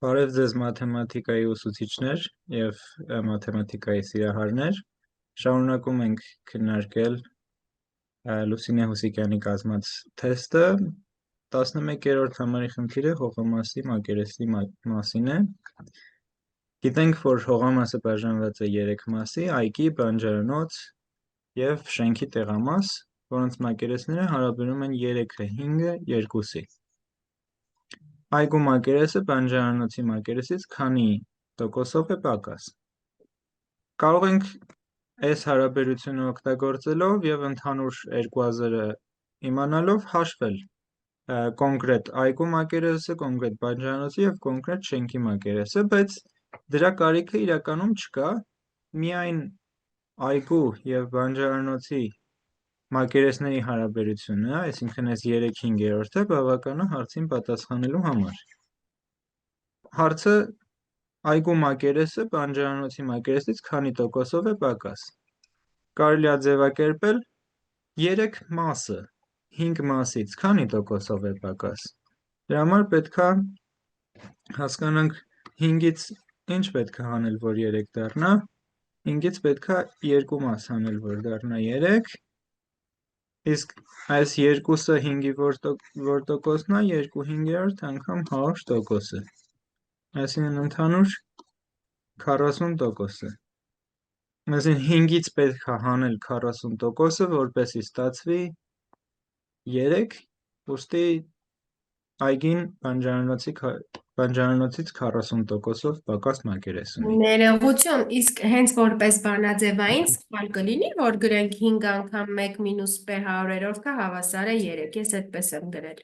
Բարև ձեզ մաթեմատիկայի ուսուցիչներ և մաթեմատիկայի սիրահարներ, շարունակում ենք քննարկել Լուսինե Հուսիկյանի կազմած թեստը, 11-րդ համարի խնդիրը հողամասի մակերեսի մասին է, գիտենք, որ հողամասը բաժանված է 3 մասի, այգի, բանջարանոց և շենքի տեղամաս, որոնց մակերեսները հարաբերում են 3-ը 5-ը 2-ի։ Այգու մակերեսը բանջարանոցի մակերեսից քանի տոկոսով է պակաս։ Կարող ենք այս հարաբերությունը օգտագործելով և ընդհանուր երկուազրը իմանալով հաշվել կոնկրետ այգու մակերեսը, կոնկրետ բանջարանոցի և կոնկրետ շենքի մակերեսը, բայց դրա կարիքը իրականում չկա, միայն այգու և բանջարանոցի մակերեսների հարաբերությունը, այսինքն այս 3/5-ը բավական է հարցին պատասխանելու համար։ Հարցը այգու մակերեսը բանջարանոցի մակերեսից քանի տոկոսով է պակաս։ Կարելի է ձևակերպել 3 մասը 5 մասից քանի տոկոսով է պակաս։ Դրա համար պետք է հասկանանք 5-ից ինչ պետք է անել, որ 3 դառնա, 5-ից պետք է 2 մաս անել, որ դառնա 3, իսկ այս 2-ը 5-ի որ տոկոսն է, 2/5 անգամ 100%-ը, այսինքն ընդհանուր 40%-ը, այսինքն 5-ից պետք է հանել 40%-ը, որպեսզի ստացվի 3, ուստի այգին բանջարանոցից 40%-ով պակաս մակերես ունի։ Ներողություն, իսկ հենց որպես բանաձևային սխալ կլինի, որ գրենք 5 անգամ 1 մինուս p 100-ը հավասար է 3, ես այդպես եմ գրել։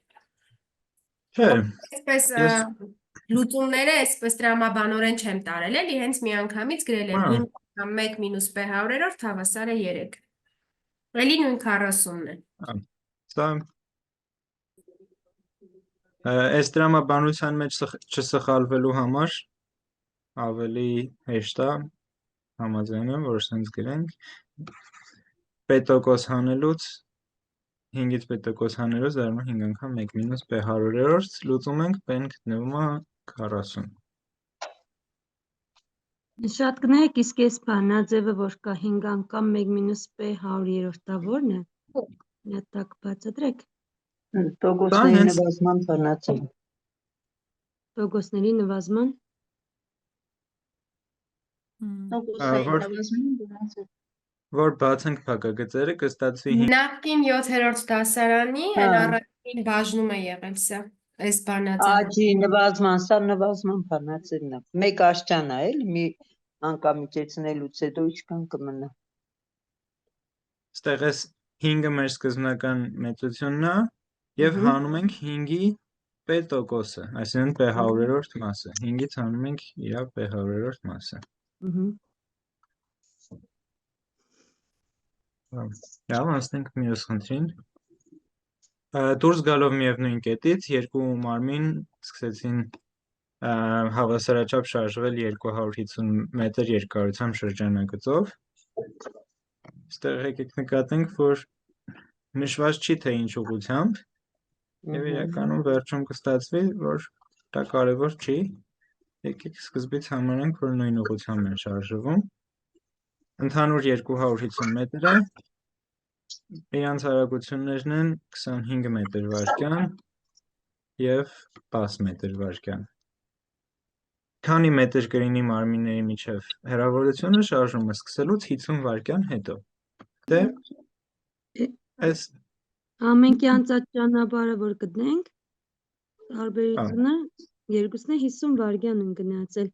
Չէ, Այսպես լուծումները այսպես տրամաբանորեն չեմ տարել, էլի հենց միանգամից գրել եմ 5 անգամ 1 մինուս p 100 հավասար է 3։ Էլի նույն 40-ն է։ Սա այս տրամաբանության մեջ չսխալվելու համար ավելի հեշտ է, համաձայն եմ, որ սենց գրենք, p տոկոս հանելուց 5-ից p տոկոս հանելուց դառնում 5 անգամ 1 մինուս p 100, լուծում ենք, p-ն գտնվում է 40։ Շատ կներեք, իսկ այս բանաձևը, որ կա 5 անգամ 1 մինուս p 100-ը որն է։ Մի հատ տակ բացատրեք։ Տոկոսների նվազման բանաձև։ Տոկոսների նվազման։ Որ բացենք փակագծերը կստացվի 5։ Նախկին 7-րդ դասարանի այն առաջին բաժնում է եղել սա, այս բանաձևը։ Աճի նվազման, սա նվազման բանաձևն է։ Մեկ աշճան է, էլի, մի անգամ իջեցնելուց հետո ինչքան կմնա։ Ստեղ էս 5-ը մեր սկզբնական մեծությունն է և հանում ենք 5-ի p-տոկոսը, այսինքն p 100-րդ մասը, 5-ից հանում ենք իր p 100-րդ մասը։ Լավ, անցնենք մյուս խնդրին։ Դուրս գալով միևնույն կետից, երկու մարմին սկսեցին հավասարաչափ շարժվել 250 մետր երկարությամբ շրջանագծով։ Ստեղ եկեք նկատենք, որ նշված չի, թե ինչ ուղղությամբ, և իրականում վերջում կստացվի, որ դա կարևոր չի, եկեք սկզբից համարենք, որ նույն ուղղությամբ են շարժվում, ընդհանուր 250 մետր է, իրանց արագություններն են 25 մետր վայրկյան և 10 մետր վայրկյան։ Քանի մետր կլինի մարմինների միջև հեռավորությունը շարժումը սկսելուց 50 վայրկյան հետո։ Դե, այս ամենքի անցած ճանապարհը որ գտնենք, տարբերությունը երկուսն է 50 վայրկյան են գնացել։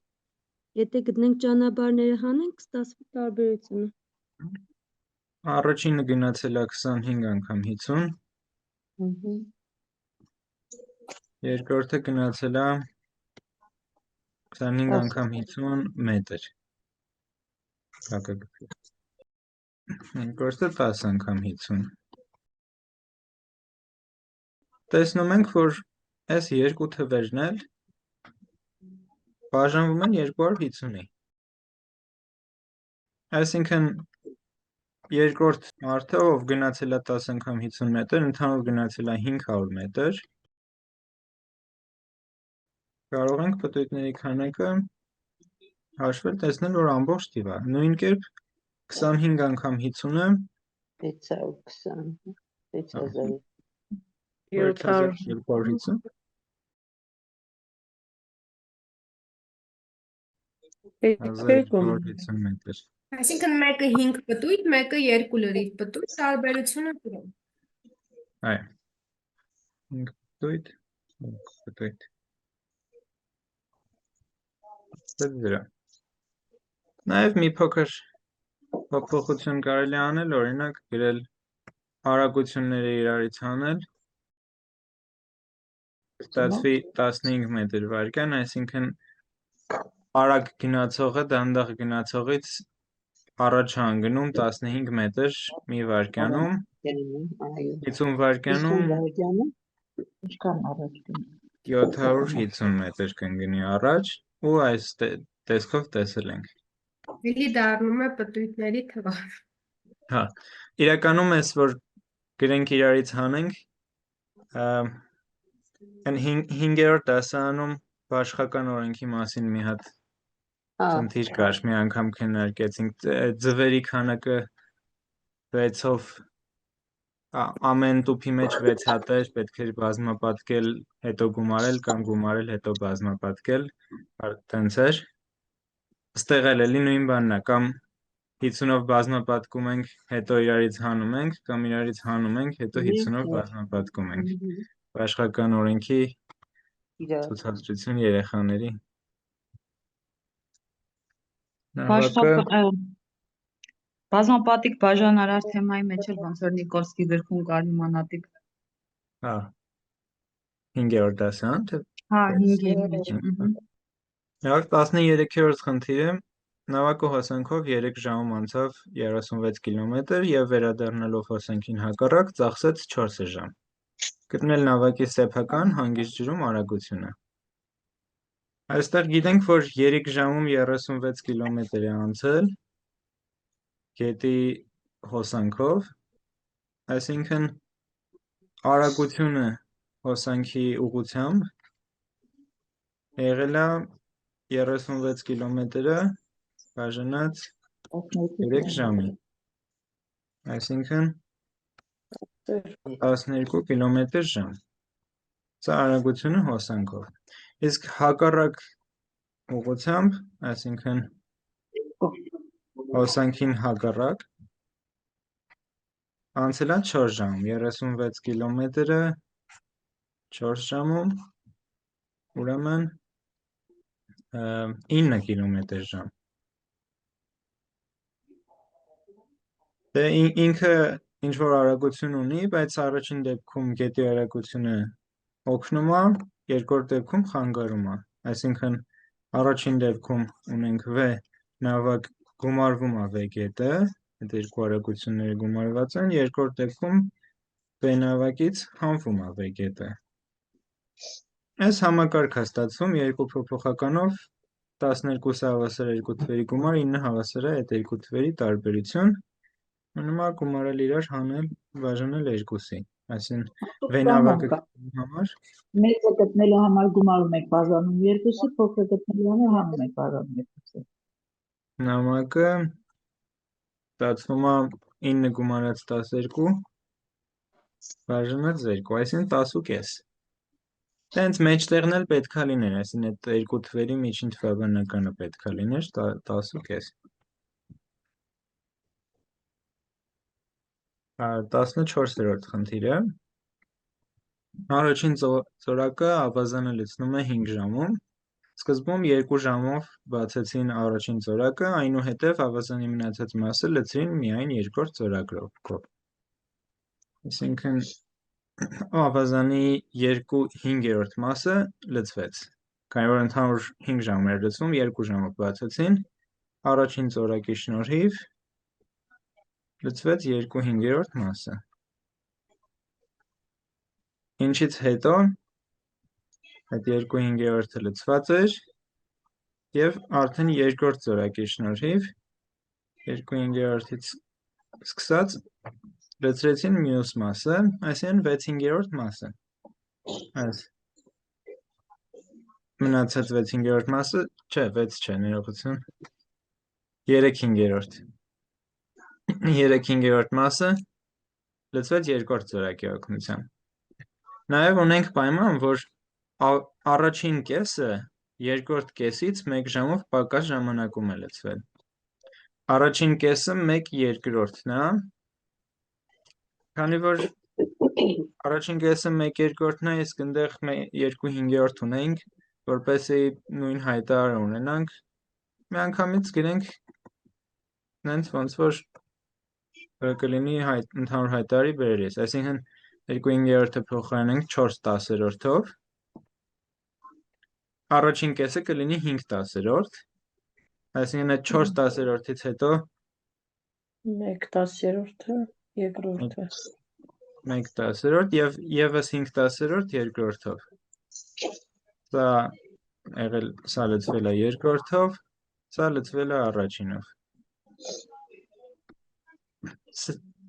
Եթե գտնենք ճանապարհները հանենք, կստացվի տարբերությունը։ Առաջինը գնացել է 25 անգամ 50, երկրորդը գնացել է 25 անգամ 50 մետր, երկրորդը 10 անգամ 50։ Տեսնում ենք, որ այս երկու թվերն էլ բաժանվում են 250-ի։ Այսինքն երկրորդ մարդը, ով գնացել է 10 անգամ 50 մետր, ընդհանուր գնացել է 500 մետր, կարող ենք պտույտների քանակը հաշվել, տեսնել, որ ամբողջ թիվ է։ Նույն կերպ 25 անգամ 50-ը 620 6000 7250 1250 մետր։ Այսինքն մեկը 5 պտույտ, մեկը 2 լրիվ պտույտ, տարբերությունը դրան։ Այո։ 5 պտույտ, 5 պտույտ։ Դրա։ Նաև մի փոքր փոփոխություն կարելի անել, օրինակ գրել արագությունները իրարից հանել, ստացվի 15 մետր վարկյան, այսինքն արագ գնացողը դանդաղ գնացողից առաջ հանգնում 15 մետր մի վարկյանում, 50 վարկյանում ինչքան առաջ գնում 750 մետր կընկնի առաջ ու այս տեսքով տեսել ենք։ Էլի դառնում է պտույտների թվը։ Հա, իրականում էս որ գրենք իրարից հանենք, այն 5-րդ դասարանում բաշխական օրենքի մասին մի հատ խնդիր կար, մի անգամ քննարկեցինք, ձվերի քանակը 6-ով ամեն տուփի մեջ 6 հատ էր, պետք էր բազմապատկել, հետո գումարել կամ գումարել, հետո բազմապատկել, տենց էր։ Ստեղ էլ էլի նույն բանն է, կամ 50-ով բազմապատկում ենք, հետո իրարից հանում ենք, կամ իրարից հանում ենք, հետո 50-ով բազմապատկում ենք։ Բաշխական օրենքի ցուցադրություն երեխաների։ Բազմապատիկ բաժանարար թեմայի մեջ էլ ոնց որ Նիկոլսկի գրքում կար իմանալիք։ Հա։ 5-րդ դասարան, թե։ Հա, 5-ի մեջ։ 13-րդ խնդիրը նավակը հոսանքով 3 ժամում անցավ 36 կիլոմետր եւ վերադառնալով հոսանքին հակառակ ծախսեց 4 ժամ։ Գտնել նավակի սեփական հանգիստ ջրում արագությունը։ Այստեղ գիտենք, որ 3 ժամում 36 կիլոմետր է անցել գետի հոսանքով, այսինքն արագությունը հոսանքի ուղղությամբ եղել է 36 կիլոմետրը բաժանած 3 ժամի, այսինքն 12 կիլոմետր ժամ, սա արագությունը հոսանքով, իսկ հակառակ ուղղությամբ, այսինքն հոսանքին հակառակ անցել է 4 ժամում, 36 կիլոմետրը 4 ժամում, ուրեմն 9 կիլոմետր ժամ։ Դե ինքը ինչ-որ արագություն ունի, բայց առաջին դեպքում գետի արագությունը օգնում է, երկրորդ դեպքում խանգարում է, այսինքն առաջին դեպքում ունենք V նավակ գումարվում է V գետը, այդ երկու արագությունները գումարված են, երկրորդ դեպքում V նավակից հանվում է V գետը։ Այս համակարգ է ստացվում երկու փոփոխականով 12 հավասար երկու թվերի գումար, 9 հավասար է այդ երկու թվերի տարբերություն, մնում է գումարել իրար հանել բաժանել 2-ի, այսինքն V նավակը համար մեծը գտնելու համար գումարում եք բաժանում 2-ի, փոքրը գտնելու համար հանում եք բաժանում 2-ի։ նամակը ստացվում է 9 գումարած 12 բաժանած 2, այսինքն 10.5։ Տենց մեջտեղն էլ պետք է լիներ, այսինքն այդ երկու թվերի միջին թվաբանականը պետք է լիներ 10.5։ 14-րդ խնդիրը։ Առաջին ծորակը ավազանը լցնում է 5 ժամում։ Սկզբում 2 ժամով բացեցին առաջին ծորակը, այնուհետև ավազանի մնացած մասը լցրին միայն երկրորդ ծորակով։ Այսինքն ավազանի 2/5 մասը լցվեց։ Քանի որ ընդհանուր 5 ժամ էր լցվում, 2 ժամով բացեցին, առաջին ծորակի շնորհիվ լցվեց 2/5 մասը։ Ինչից հետո այդ 2/5-ը լցված էր եւ արդեն երկրորդ ծորակի շնորհիվ 2/5-ից սկսած լցրեցին մյուս մասը, այսինքն 6/5 մասը։ Այս մնացած 6/5 մասը, չէ, 6 չէ, ներողություն, 3/5 3/5 մասը լցվեց երկրորդ զորակի օգնությամբ։ Նաև ունենք պայման, որ առաջին կեսը երկրորդ կեսից 1 ժամով պակաս ժամանակում է լցվել։ Առաջին կեսը 1/2-ն է, քանի որ առաջին կեսը 1/2-ն է, իսկ այնտեղ 2/5 ունենք, որպեսզի նույն հայտարարը ունենանք, միանգամից գրենք նենց ոնց որ կլինի ընդհանուր հայտարարի բերելիս, այսինքն 2/5-ը փոխարինենք 4/10-ով, առաջին կեսը կլինի 5/10, այսինքն այդ 4/10-ից հետո 1/10 երկրորդը 1/10 եւ եւս 5/10 երկրորդով։ Սա լցվել է երկրորդով, սա լցվել է առաջինով։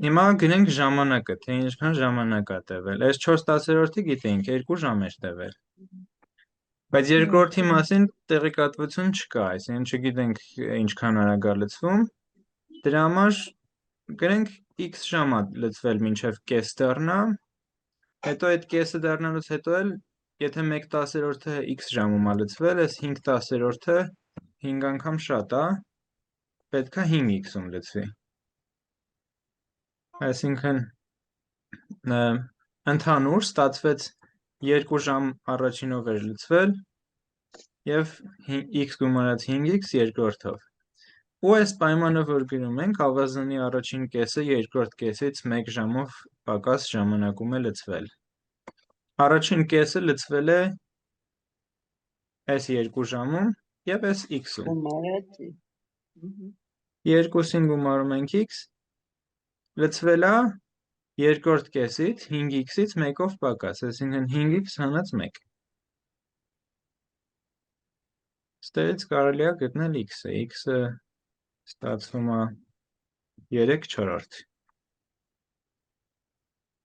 Հիմա գնենք ժամանակը, թե ինչքան ժամանակ է տևել։ Այս 4/10-ը գիտենք, 2 ժամ էր տևել։ Բայց երկրորդի մասին տեղեկատվություն չկա, այսինքն չգիտենք ինչքան արագ է լցվում։ Դրա համար գրենք x ժամ է լցվել մինչև կես դառնա, հետո այդ կեսը դառնալուց հետո էլ եթե 1/10-ը x ժամում է լցվել, այս 5/10-ը 5 անգամ շատ է, պետք է 5x-ում լցվի։ Այսինքն ընդհանուր ստացվեց 2 ժամ առաջինով էր լցվել եւ x գումարած 5x երկրորդով։ Ու այս պայմանը, որ գրում ենք, ավազանի առաջին կեսը երկրորդ կեսից 1 ժամով պակաս ժամանակում է լցվել։ Առաջին կեսը լցվել է այս 2 ժամում եւ այս x-ում։ Գումարած 2-ին գումարում ենք x, լցվել է երկրորդ կեսից 5x-ից 1-ով պակաս, այսինքն 5x հանած 1։ Ստերից կարելի է գտնել x-ը, x-ը ստացվում է 3/4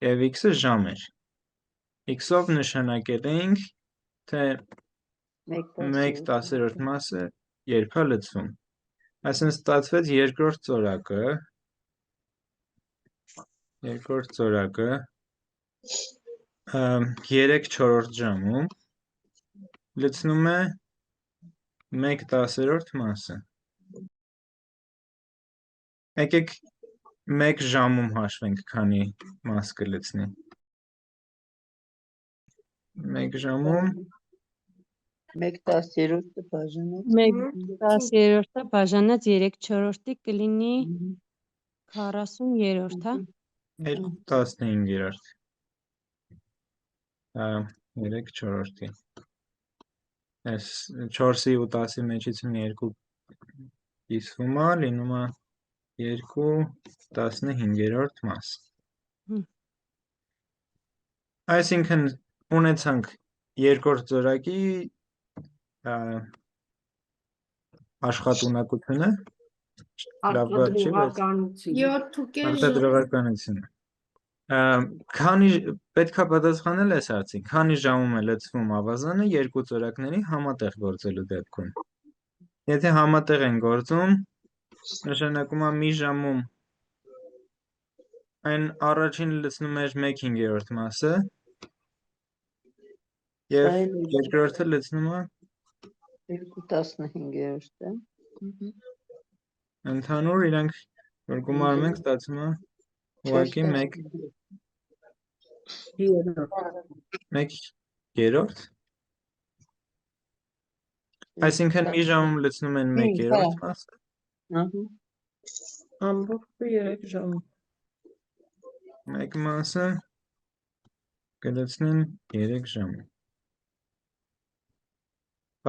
եւ x-ը ժամ էր։ X-ով նշանակել էինք, թե 1/10 մասը երբ է լցվում։ Այսինքն ստացվեց երկրորդ զորակը 3/4 ժամում լցնում է 1/10 մասը։ Եկեք 1 ժամում հաշվենք, քանի մաս կլցնի։ 1 ժամում 1/10 բաժանած 1/10 բաժանած 3/4 կլինի 40-րդ, հա։ 2/15 3/4 Այս 4-ի ու 10-ի մեջից 2 կիսվում է, լինում է 2/15 մաս։ Այսինքն ունեցանք երկրորդ զորակի աշխատունակությունը, լավ բառ չի, բայց 7.5 արտադրողականությունը։ Քանի պետքա պատասխանել այս հարցին, քանի ժամում է լցվում ավազանը երկու զորակների համատեղ գործելու դեպքում։ Եթե համատեղ են գործում, նշանակում է մի ժամում այն առաջին լցնում էր 1/5 մասը եւ երկրորդը լցնում է 2/15 ընդհանուր իրանք որ գումարում ենք ստացվում է ուղղակի 1/3 Այսինքն մի ժամում լցնում են 1/3 մասը ամբողջը 3 ժամ 1 մասը կլցնեն 3 ժամում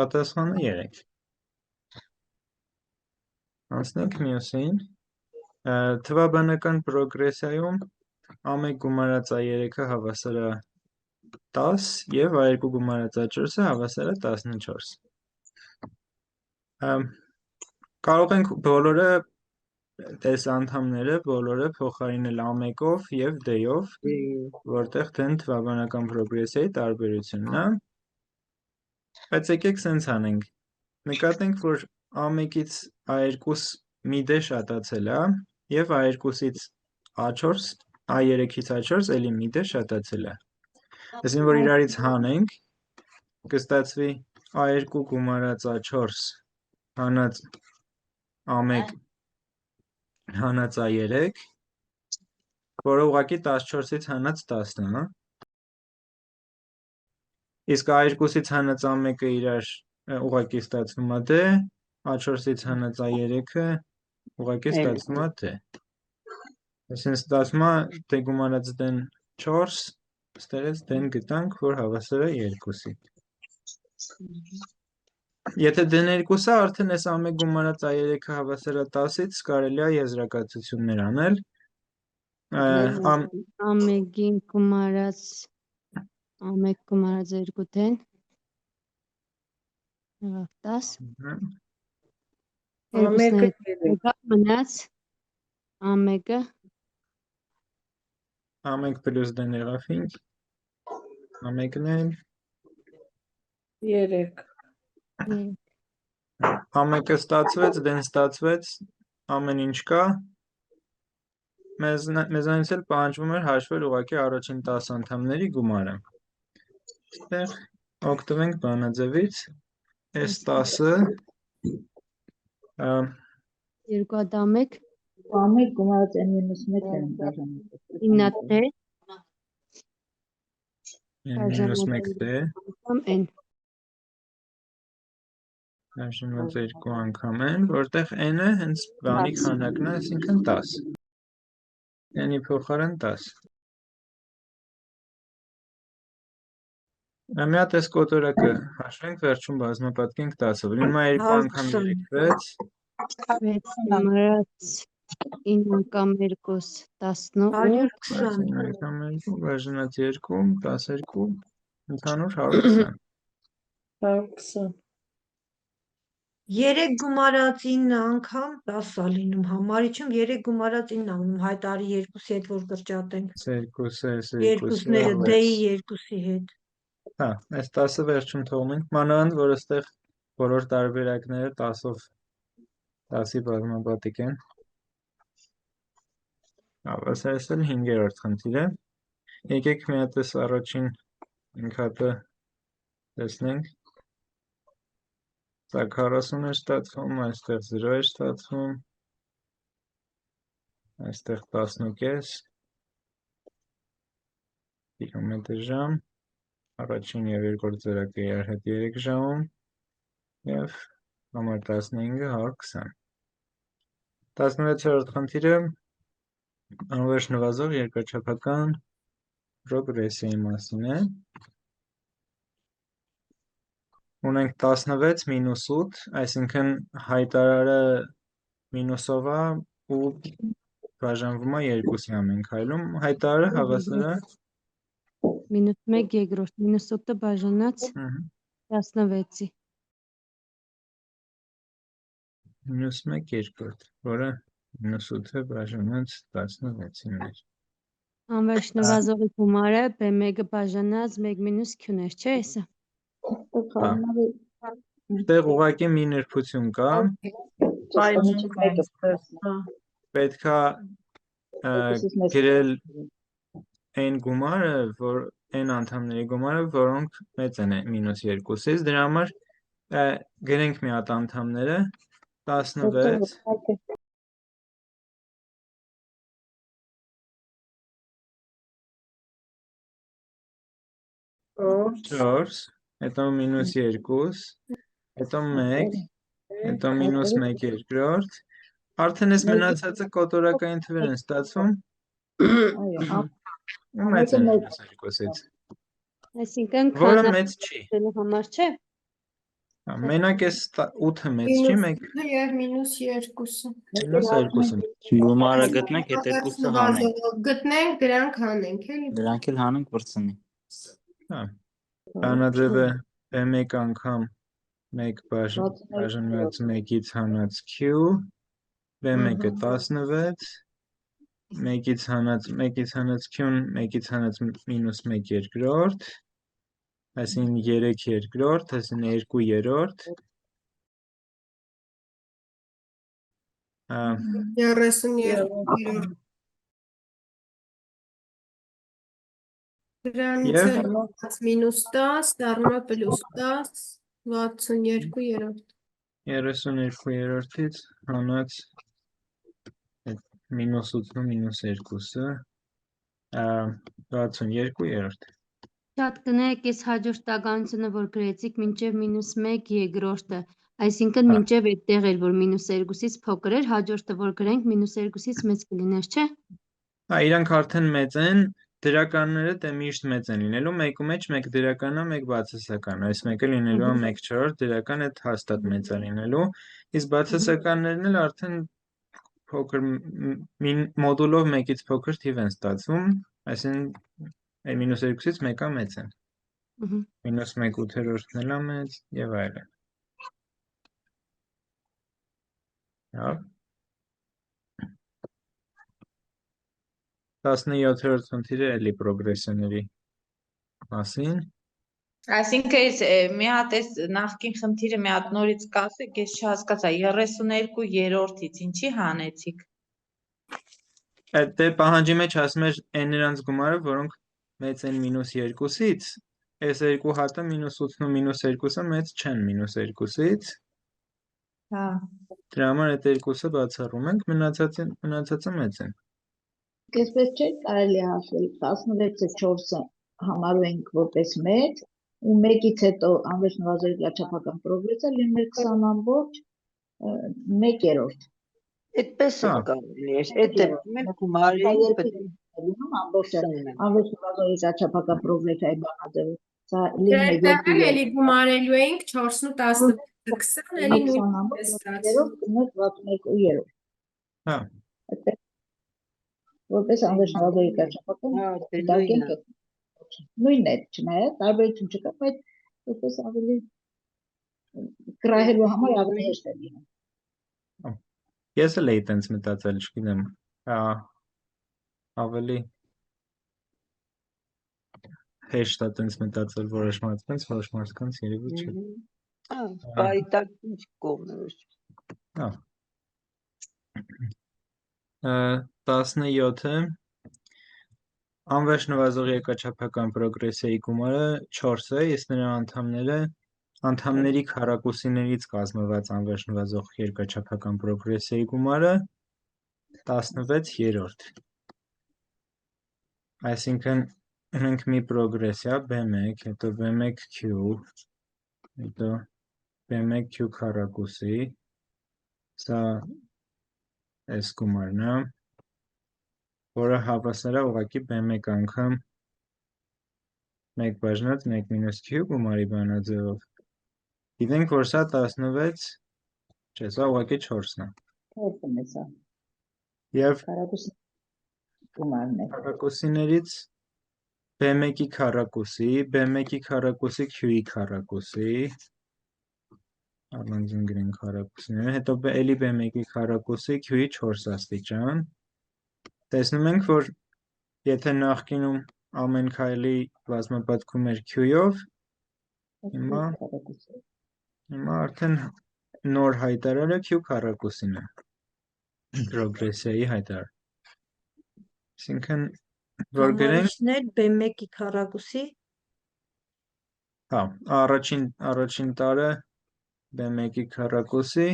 պատասխանը 3 Անցնենք մյուսին թվաբանական պրոգրեսիայում ամեկ գումարած A3-ը հավասար է 10 եւ A2 գումարած A4-ը հավասար է 14 Կարող ենք բոլորը տեսանդամները բոլորը փոխարինել A1-ով եւ D-ով, որտեղ D-ն թվաբանական պրոգրեսիայի տարբերությունն է։ Բայց եկեք սենց անենք, նկատենք, որ A1-ից A2 մի դե շատացել է, և A2-ից A4, A3-ից A4 էլի մի դե շատացել է։ Այսինքն, որ իրարից հանենք, կստացվի A2 գումարած A4 հանած A1 հանած A3, որը ուղղակի 14-ից հանած 10-ն է, իսկ A2-ից հանած A1-ը իրար ուղղակի ստացվում է դե, A4-ից հանած A3-ը ուղղակի ստացվում է դե։ Այսինքն ստացվում է դե գումարած դեն 4, ստերեց դեն գտանք, որ հավասար է 2-ի։ Եթե դեն 2-ը, արդեն այս A1 գումարած A3-ը հավասար է 10-ից, կարելի է եզրակացություններ անել։ A1-ին գումարած A1 գումարած 2 դեն եղավ 10 A1-ը եկավ մնաց A1-ը A1 պլյուս դեն եղավ 5, A1-ն է 3 A1-ը ստացվեց, դեն ստացվեց, ամեն ինչ կա, մեզանից էլ պահանջվում էր հաշվել ուղղակի առաջին 10 անդամների գումարը։ Այստեղ օգտվենք բանաձևից, այս 10-ը 2 հատ A1 A1 գումարած N-1 են բաժանված։ 9 դե N-1 դե, անգամ N բաժանված 2 անգամ N, որտեղ N-ը հենց բանի քանակն է, այսինքն 10։ N-ի փոխարեն 10։ Մի հատ այս կոտորակը հաշվենք, վերջում բազմապատկենք 10-ով, լինում է 2 անգամ 3, 6, 6 գումարած 9 անգամ 2 18 9 անգամ 2, բաժանած 2, 12, ընդհանուր 120։ 120 3 գումարած 9 անգամ 10 է լինում համարիչում 3 գումարած 9 անում հայտարի 2-ի հետ որ կրճատենք 2-ը, երկուսները D-ի 2-ի հետ հա, այս 10-ը վերջում թողնենք, մանավանդ, որ այստեղ բոլոր տարբերակները 10-ով 10-ի բազմապատիկ են։ Այս էլ 5-րդ խնդիրը։ Եկեք մի հատ այս առաջին 5 հատը տեսնենք։ Սա 40 էր ստացվում, այստեղ 0 էր ստացվում, այստեղ 10.5 կմ/ժ, առաջին և երկրորդ ծրակը իրար հետ 3 ժամում և համար 15-ը 120։ 16-րդ խնդիրը անվերջ նվազող երկրաչափական պրոգրեսիայի մասին է։ Ունենք 16 մինուս 8, այսինքն հայտարարը մինուսով է ու բաժանվում է 2-ի ամեն քայլում, հայտարարը հավասար է մինուս 1 երկրորդ մինուս 8-ը բաժանած 16-ի մինուս 1 երկրորդ, որը մինուս 8-ը բաժանած 16-ին էր։ անվերջ նվազողի գումարը B1-ը բաժանած 1 մինուս Q-ն էր, չէ՞ էսը։ Այստեղ ուղղակի մի նրբություն կա, պետք է գրել այն գումարը, այն անդամների գումարը, որոնք մեծ են մինուս 2-ից, դրա համար գրենք մի հատ անդամները, 16 4, հետո մինուս 2, հետո 1, հետո մինուս 1 երկրորդ, արդեն ես մնացածը կոտորակային թվեր են ստացվում, ու մեծ են մինուս 2-ից, Այսինքն որը մեծ չի, համար չէ։ մենակ ես 8-ը մեծ չի, Եվ մինուս 2-ը։ մինուս 2-ը, Գումարը գտնենք, հետ 2-ը հանենք, Գտնենք, դրանք հանենք, էլի։ դրանք էլ հանենք վրցնի։ բանաձևը B1 անգամ 1 բաժանված 1-ից հանած Q, B1-ը 16, 1-ից հանած Q-ն 1-ից հանած մինուս 1 երկրորդ, Այսին 3 երկրորդ, այսին 2 երրորդ, 32-րդ Դրանից Եվ? էլ մինուս 10, դառնում է պլյուս 10, 62 երորդ։ 32 երրորդից հանած այդ մինուս 8-ը մինուս 2-ը 62 երրորդ։ Շատ կներեք, ես հաջորդ տականությունը, որ գրեցիք, մինչև մինուս 1 երկրորդը, այսինքն Հա։ մինչև այդտեղ էր, որ մինուս 2-ից փոքր էր, հաջորդը, որ գրենք, մինուս 2-ից մեծ կլիներ, չէ՞։ Հա, իրանք արդեն մեծ են, դրականները դե միշտ մեծ են լինելու, մեկու մեջ մեկ դրական է, մեկ բացասական, այս մեկը լինելու է 1/4 դրական, այդ հաստատ մեծ է լինելու, իսկ բացասականներն էլ արդեն փոքր մոդուլով 1-ից փոքր թիվ են ստացվում, այսինքն այդ մինուս 2-ից մեկը մեծ են, մինուս 1/8-ն էլ է մեծ եւ այլն։ Հա։ 17-րդ խնդիրը էլի պրոգրեսիաների մասին։ Այսինքն մի հատ էս նախկին խնդիրը մի հատ նորից կասեք, ես չհասկացա 32 երրորդից ինչի հանեցիք։ Դե պահանջի մեջ ասում էր n նրանց գումարը, որոնք մեծ են մինուս 2-ից, այս երկու հատը մինուս 8-ն ու մինուս 2-ը մեծ չեն մինուս 2-ից, Հա։ դրա համար այդ երկուսը բացառում ենք, մնացածը մեծ են։ Այսպես չէ կարելի ասել 16-ը 4-ը համարում ենք որպես մեծ ու 1-ից հետո անվերջ նվազողի աչափական պրոգրեսը լինել 20.1/3։ Այդպես Հա։ էլ կարելի է։ Այդ դեպքում մենք գումարի պետք է լինում ամբողջը անվերջ նվազողի աչափական պրոգրեսայի բանաձևը։ Սա Դե լինում է այդտեղ էլի գումարելու էինք 4-ն ու 16-ը 20, էլի նույնպես է ստացվում։ 61/3։ Հա։ Որպես անվերջ նվազողի աչափական դիտարկենք նույնն է, չնայած տարբերություն չկա, բայց որպես ավելի գրահելու համար ավելի հեշտ է լինում։ Ես էլ էի տենց մտածել, չգիտեմ, ավելի հեշտ է տենց մտածել որոշ մարդկանց երևի չէ։ Հա, պայտակ ինչ կողմներ։ Հա։ 17-ը անվերջ նվազող երկրաչափական պրոգրեսիայի գումարը 4 է, իսկ նրա անդամների քառակուսիներից կազմված անվերջ նվազող երկրաչափական պրոգրեսիայի գումարը 16 երրորդ։ Այսինքն ունենք մի պրոգրեսիա B1, հետո B1Q, հետո B1Q քառակուսի, սա այս գումարն է, որը հավասար է ուղղակի B1 անգամ 1 բաժնած 1 մինուս Q գումարի բանաձևով։ Գիտենք, որ սա 16, չէ, սա ուղղակի 4-ն է։ 4-ն է սա։ Եվ Քառակուսի գումարն է։ քառակուսիներից B1-ի քառակուսի, B1-ի քառակուսի Q-ի քառակուսի, առանձին գրենք քառակուսիները, հետո էլի B1-ի քառակուսի Q-ի 4 աստիճան։ Տեսնում ենք, որ եթե նախկինում ամեն քայլի բազմապատկում էր Q-ով, հիմա արդեն նոր հայտարարը Q քառակուսին է, պրոգրեսիայի հայտարար։ Այսինքն, որ գրենք, Համարիչներ B1-ի քառակուսի, հա, առաջին տարը B1-ի քառակուսի,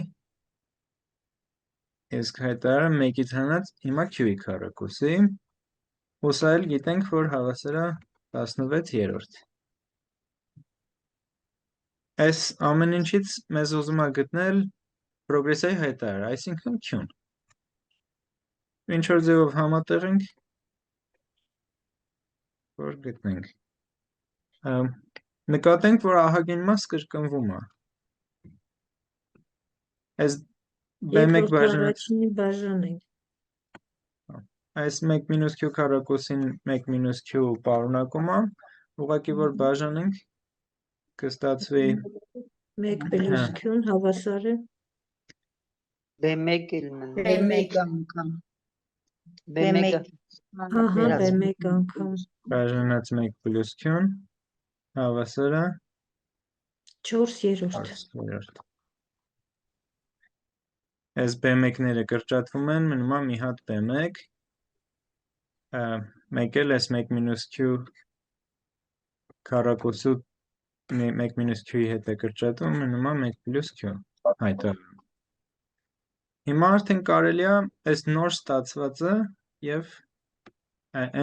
իսկ հայտարարը 1-ից հանած հիմա Q-ի քառակուսի, ու սա էլ գիտենք, որ հավասար է 16 երրորդ։ Այս ամեն ինչից մեզ ուզում է գտնել պրոգրեսիայի հայտարարը, այսինքն Q-ն։ Ինչ որ ձևով համատեղենք, որ գտնենք։ Նկատենք, որ ահագին մաս կրկնվում է։ Այս B1 երկրորդը բաժանած, առաջինի բաժանենք։ այս 1 մինուս Q քառակուսին 1 մինուս Q պարունակում է, ուղղակի որ բաժանենք, կստացվի 1 պլյուս Q-ն հավասար է B1 էլ մնա։ B1 անգամ։ B1-ը Ահա B1 անգամ բաժանած 1 պլյուս Q-ն, Հավասարը 4/3 4/3 Այս B1-ները կրճատվում են, մնում է մի հատ B1 մեկ էլ այս 1 մինուս Q քառակուսու 1 մինուս Q-ի հետ է կրճատվում, մնում է 1 պլյուս Q հայտարարում։ Հիմա արդեն կարելի է այս նոր ստացվածը և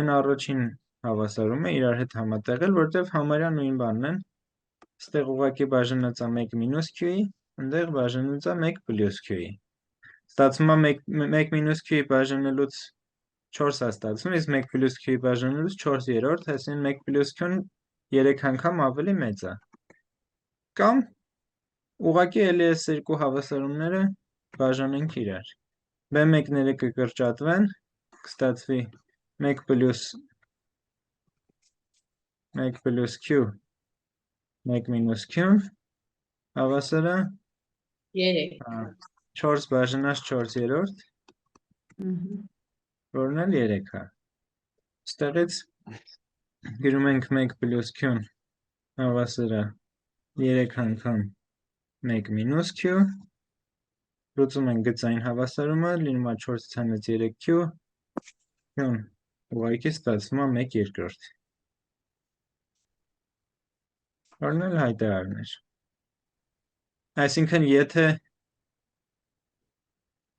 n առաջին հավասարումը իրար հետ համատեղել, որտև համարյա նույն բանն են, ստեղ ուղղակի բաժանած է 1 մինուս Q-ի, ընդեղ բաժանած է 1 պլյուս Q-ի։ Ստացվում է 1 մինուս Q-ի բաժանելուց 4 է ստացվում, իսկ 1 պլյուս Q-ի բաժանելուց 4/3, այսինքն 1 պլյուս Q-ն 3 անգամ ավելի մեծ է։ Կամ ուղղակի էլի այս երկու հավասարումները բաժանենք իրար։ B1-ները կկրճատվեն, կստացվի 1 պլյուս Q, 1 մինուս Q, հավասարը 3 4 բաժանած 4/3, որն էլ 3 է։ Ստեղից գրում ենք 1 պլյուս Q-ն հավասարը 3 անգամ 1 մինուս Q, լուծում ենք գծային հավասարումը, լինում է 4/3Q, Q-ն ուղղակի ստացվում է 1/2, որն էլ հայտարարն էր։ Այսինքն, եթե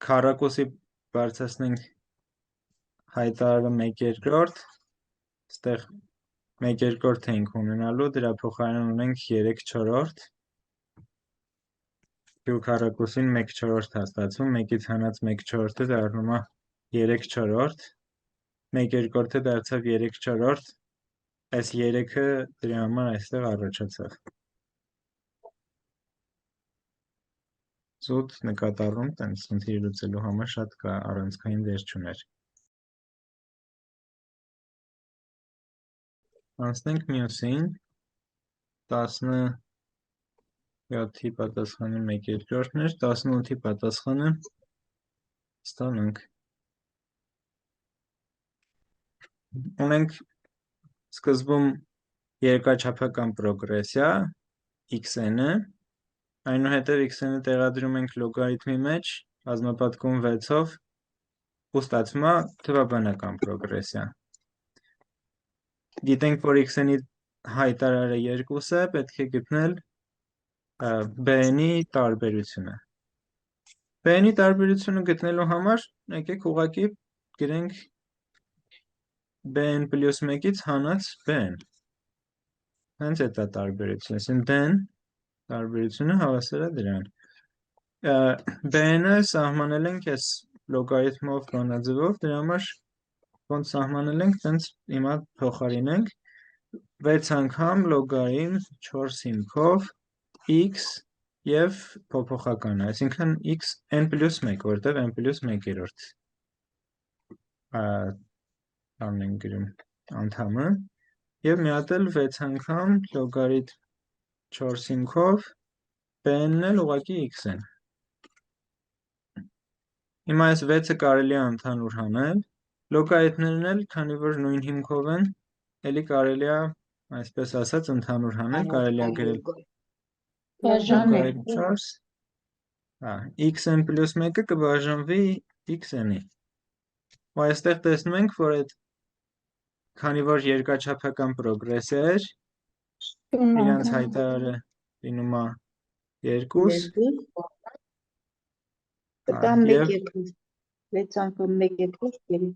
քառակուսի բարձրացնենք հայտարարը 1/2, ստեղ 1/2 ենք ունենալու, դրա փոխարեն ունենք 3/4, Q քառակուսին 1/4 է ստացվում, 1-ից հանած 1/4-ը դառնում է 3/4, 1/2-ը դարձավ 3/4, այս 3-ը դրա համար այստեղ առաջացավ։ Զուտ նկատառում տենց խնդիր լուծելու համար շատ առանցքային դեր չուներ։ Անցնենք մյուսին, 17-ի պատասխանը 1/2-ն էր, 18-ի պատասխանը ստանանք։ Ունենք սկզբում երկրաչափական պրոգրեսիա, xn-ը, այնուհետև xn-ը տեղադրում ենք լոգարիթմի մեջ, բազմապատկում 6-ով, ու ստացվում է թվաբանական պրոգրեսիա։ Գիտենք, որ xn-ի հայտարարը 2 է, պետք է գտնել b-ի տարբերությունը։ B-ի տարբերությունը գտնելու համար եկեք ուղղակի գրենք b-n պլյուս 1-ից հանած b-n։ Հենց էդ է տարբերությունը, այսինքն d-n տարբերությունը հավասար է դրան։ B-ը սահմանել ենք այս լոգարիթմով բանաձևով, դրա համար ոնց սահմանել ենք, տենց հիմա փոխարինենք 6 անգամ լոգարիթմ 4 հիմքով x և փոփոխականը, այսինքն x n պլյուս 1, որտև n պլյուս 1/3 անենք գրում անդամը, և մի հատ էլ 6 անգամ լոգարիթմ 4 հիմքով b-ն էլ ուղղակի x-n։ Հիմա այս 6-ը կարելի է ընդհանուր հանել, լոգարիթմներն էլ, քանի որ նույն հիմքով են, էլի կարելի է, այսպես ասած, ընդհանուր հանել, կարելի է գրել լոգարիթմ 4, xn պլյուս 1-ը կբաժանվի xn-ի։ Ու այստեղ տեսնում ենք, որ այդ, քանի որ երկրաչափական պրոգրեսիա էր, իրանց հայտարարը լինում է 2, և 6 անգամ 1/2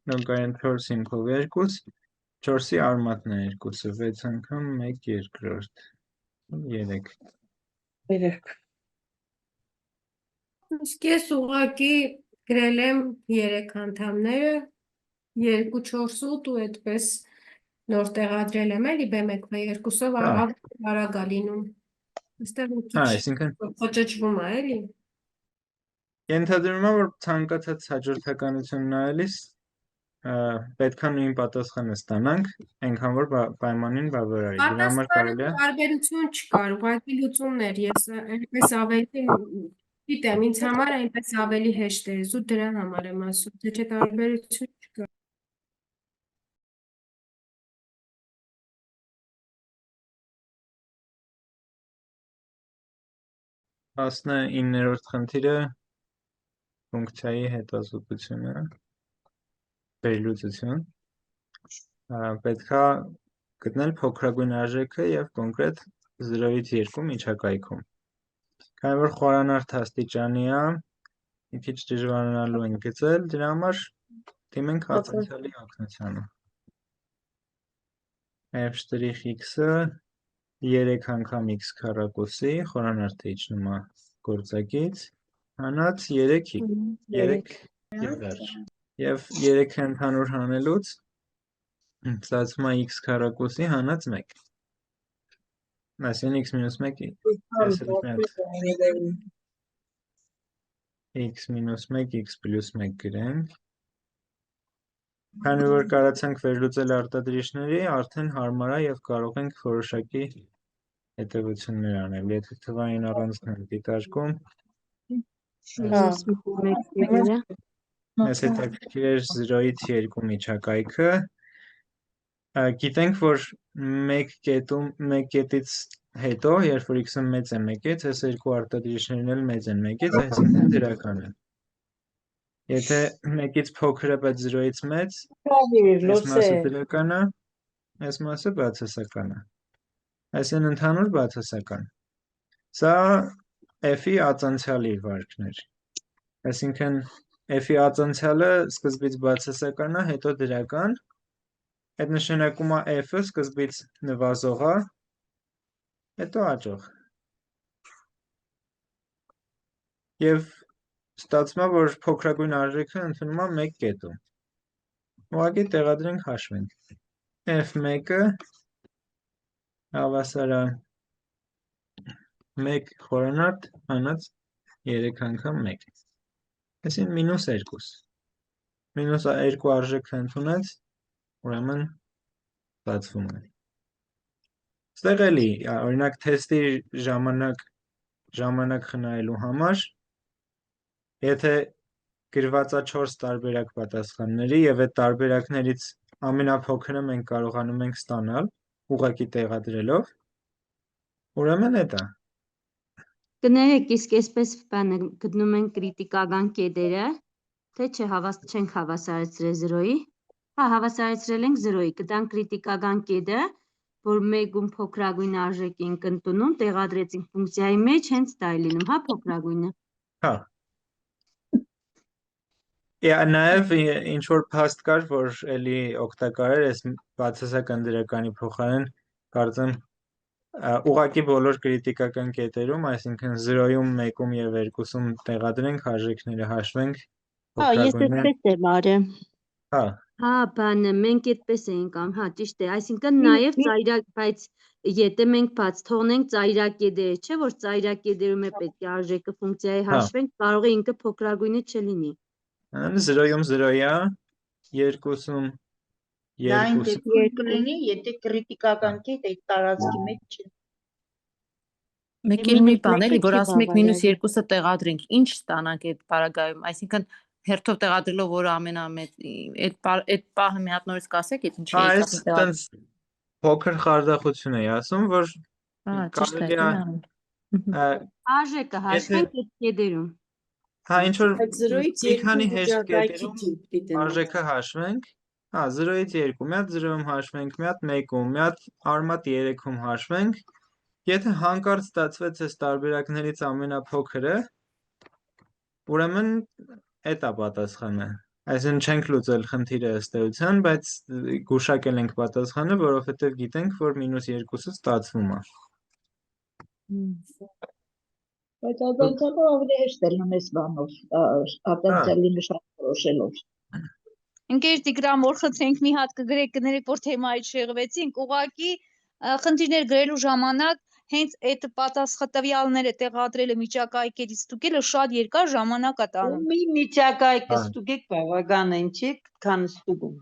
լոգարիթմ 4 հիմքով 2, 4-ի արմատն է 2-ը, 6 անգամ 1/2, 3։ Իսկ ես ուղղակի գրել եմ 3 անդամները, 2, 4, 8 ու այդպես նոր տեղադրել եմ էլի B1 B2-ով արագ է լինում։ Այստեղ մի Այսինքն քիչ խճճվում է էլի։ ենթադրում եմ, որ ցանկացած հաջորդականություն նայելիս պետք է նույն պատասխանը ստանանք, այնքան որ պայմանին բավարարի։ Դրա համար կարելի է Տարբերություն չկար, ուղղակի լուծումներ, ես այնպես ավելի գիտեմ, ինձ համար այնպես ավելի հեշտ է, զուտ դրա համար եմ ասում, թե չէ տարբերություն չկա։ 19-րդ խնդիրը ֆունկցիայի հետազոտությունը, վերլուծություն, պետք է գտնել փոքրագույն արժեքը եւ կոնկրետ 0-ից 2 միջակայքում։ Քանի որ խորանարդ աստիճանի է, մի քիչ դժվարանալու ենք գծել, դրա համար դիմենք հատուցյալի օգնությանը։ F'(x)-ը 3 անգամ x քառակուսի, խորանարդը իջնում է գործակից, հանած 3 եւ վերջ։ Եվ 3-ը ընդհանուր հանելուց ստացվում է x քառակուսի հանած 1։ Այսինքն x մինուս 1 x մինուս 1 x պլյուս 1 գրենք։ Քանի որ կարողացանք վերլուծել արտադրիչների, արդեն հարմար է եւ կարող ենք որոշակի հետևություններ անել։ Եթե թվային առանցքն ենք դիտարկում, մեզ հետաքրքիր էր 0-ից 2 միջակայքը։ Գիտենք, որ մեկ կետից հետո, երբ որ x-ը մեծ է 1-ից, այս երկու արտադրիչներն էլ մեծ են 1-ից, այսինքն դրական է։ Եթե 1-ից փոքր է, բայց 0-ից մեծ, այս մասը դրական է, այս մասը բացասական է։ Այսինքն ընդհանուր բացասական։ Սա f-ի ածանցյալի վարկն էր։ Այսինքն f-ի ածանցյալը սկզբից բացասական է, հետո դրական։ Այդ նշանակում է f-ը սկզբից նվազող է, հետո աճող։ Եվ ստացվում է, որ փոքրագույն արժեքը ընդունում է 1 կետում։ Ուղղակի տեղադրենք հաշվենք։ f1-ը հավասար է 1 խորանարդ հանած 3 անգամ 1։ Այսինքն մինուս 2։ Մինուս 2 արժեքը ընդունեց, ուրեմն ստացվում է։ Ստեղ էլի, օրինակ թեստի ժամանակ խնայելու համար, եթե գրված է 4 տարբերակ պատասխանների եւ այդ տարբերակներից ամենափոքրը մենք կարողանում ենք ստանալ ուղղակի տեղադրելով, ուրեմն դա։ Կներեք, իսկ այսպես բանը գտնում ենք կրիտիկական կետերը, թե չենք հավասարեցրել 0-ի, հավասարեցրել ենք 0-ի, կտանք կրիտիկական կետը, որ մեկում փոքրագույն արժեք ենք ընդունում, տեղադրեցինք ֆունկցիայի մեջ, հենց դա է լինում, փոքրագույնը։ Հա։ Նաև ինչ-որ փաստ կար, որ էլի օգտակար էր, այս բացասական դրականի փոխարեն, կարծեմ, ուղղակի բոլոր կրիտիկական կետերում, այսինքն 0-ում, 1-ում եւ 2-ում տեղադրենք, արժեքները հաշվենք, Ես այդպես եմ արել։ Հա։ Հա, բանը, մենք այդպես էինք անում, ճիշտ է, այսինքն նաև ծայրակ, բայց եթե մենք բաց թողնենք ծայրակետերը, չէ, որ ծայրակետերում է պետք է արժեքը ֆունկցիայի հաշվենք, կարող է ինքը փոքրագույնը չլինի։ 0-ում 0-ի է, 2-ում 2 կլինի, եթե կրիտիկական կետ այդ տարածքի մեջ չէ։ Մեկ էլ մի բան էլի, որ ասում եք մինուս 2-ը տեղադրենք, ինչ ստանանք այդ պարագայում, այսինքն հերթով տեղադրելով, որ ամենամեծ, այդ պահը մի հատ նորից կասեք, այդ ինչի է այս փոքր խարդախություն էի ասում, որ կարելի է արժեքը հաշվենք այդ կետերում։ Հա, ինչ-որ մի քանի հեշտ կետերում արժեքը հաշվենք, հա, 0-ից 2, մի հատ 0-ում հաշվենք, մի հատ 1-ում, մի հատ արմատ 3-ում հաշվենք, եթե հանկարծ ստացվեց այս տարբերակներից ամենափոքրը, ուրեմն էդ է պատասխանը։ Այսինքն չենք լուծել խնդիրը ըստ էության, բայց գուշակել ենք պատասխանը, որովհետև գիտենք, որ -2-ը ստացվում է։ Բայց ածանցալը ավելի հեշտ է լինում այս բանով, ածանցալի նշանը որոշելով։ Ընկեր Տիգրան, որ խնդրենք մի հատ կներեք, որ թեմայից շեղվեցինք, ուղղակի խնդիրներ գրելու ժամանակ հենց այդ պատասխանատվյալները տեղադրելը միջակայքերից ստուգելը շատ երկար ժամանակ է տանում։ Մի միջակայքը ստուգեք բավական է, ինչի քան ստուգում։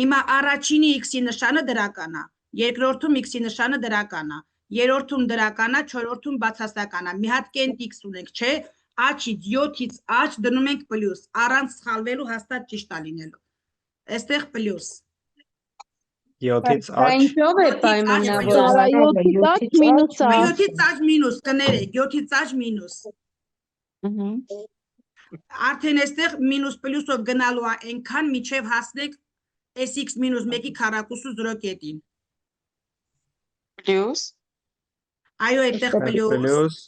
Հիմա առաջինի x-ի նշանը դրական է, երկրորդում x-ի նշանը դրական է, երրորդում դրական է, չորրորդում բացասական է։ Մի հատ կենտ x ունենք, չէ՞։ Աչից 7-ից աչ դնում ենք պլյուս, առանց սխալվելու հաստատ ճիշտ է լինելու։ Այստեղ պլյուս։ 7-ից Դա աչ, ինչով է պայմանավորված։ 7-ից աչ մինուս աչ։ 7-ից աչ մինուս կներեք, 7-ից աչ մինուս։ Արդեն այստեղ մինուս պլյուսով գնալու է այնքան միջև հասնեք SX մինուս 1-ի քառակուսու 0 կետին։ Պլյուս։ Այո, այդտեղ պլյուս։ պլյուս,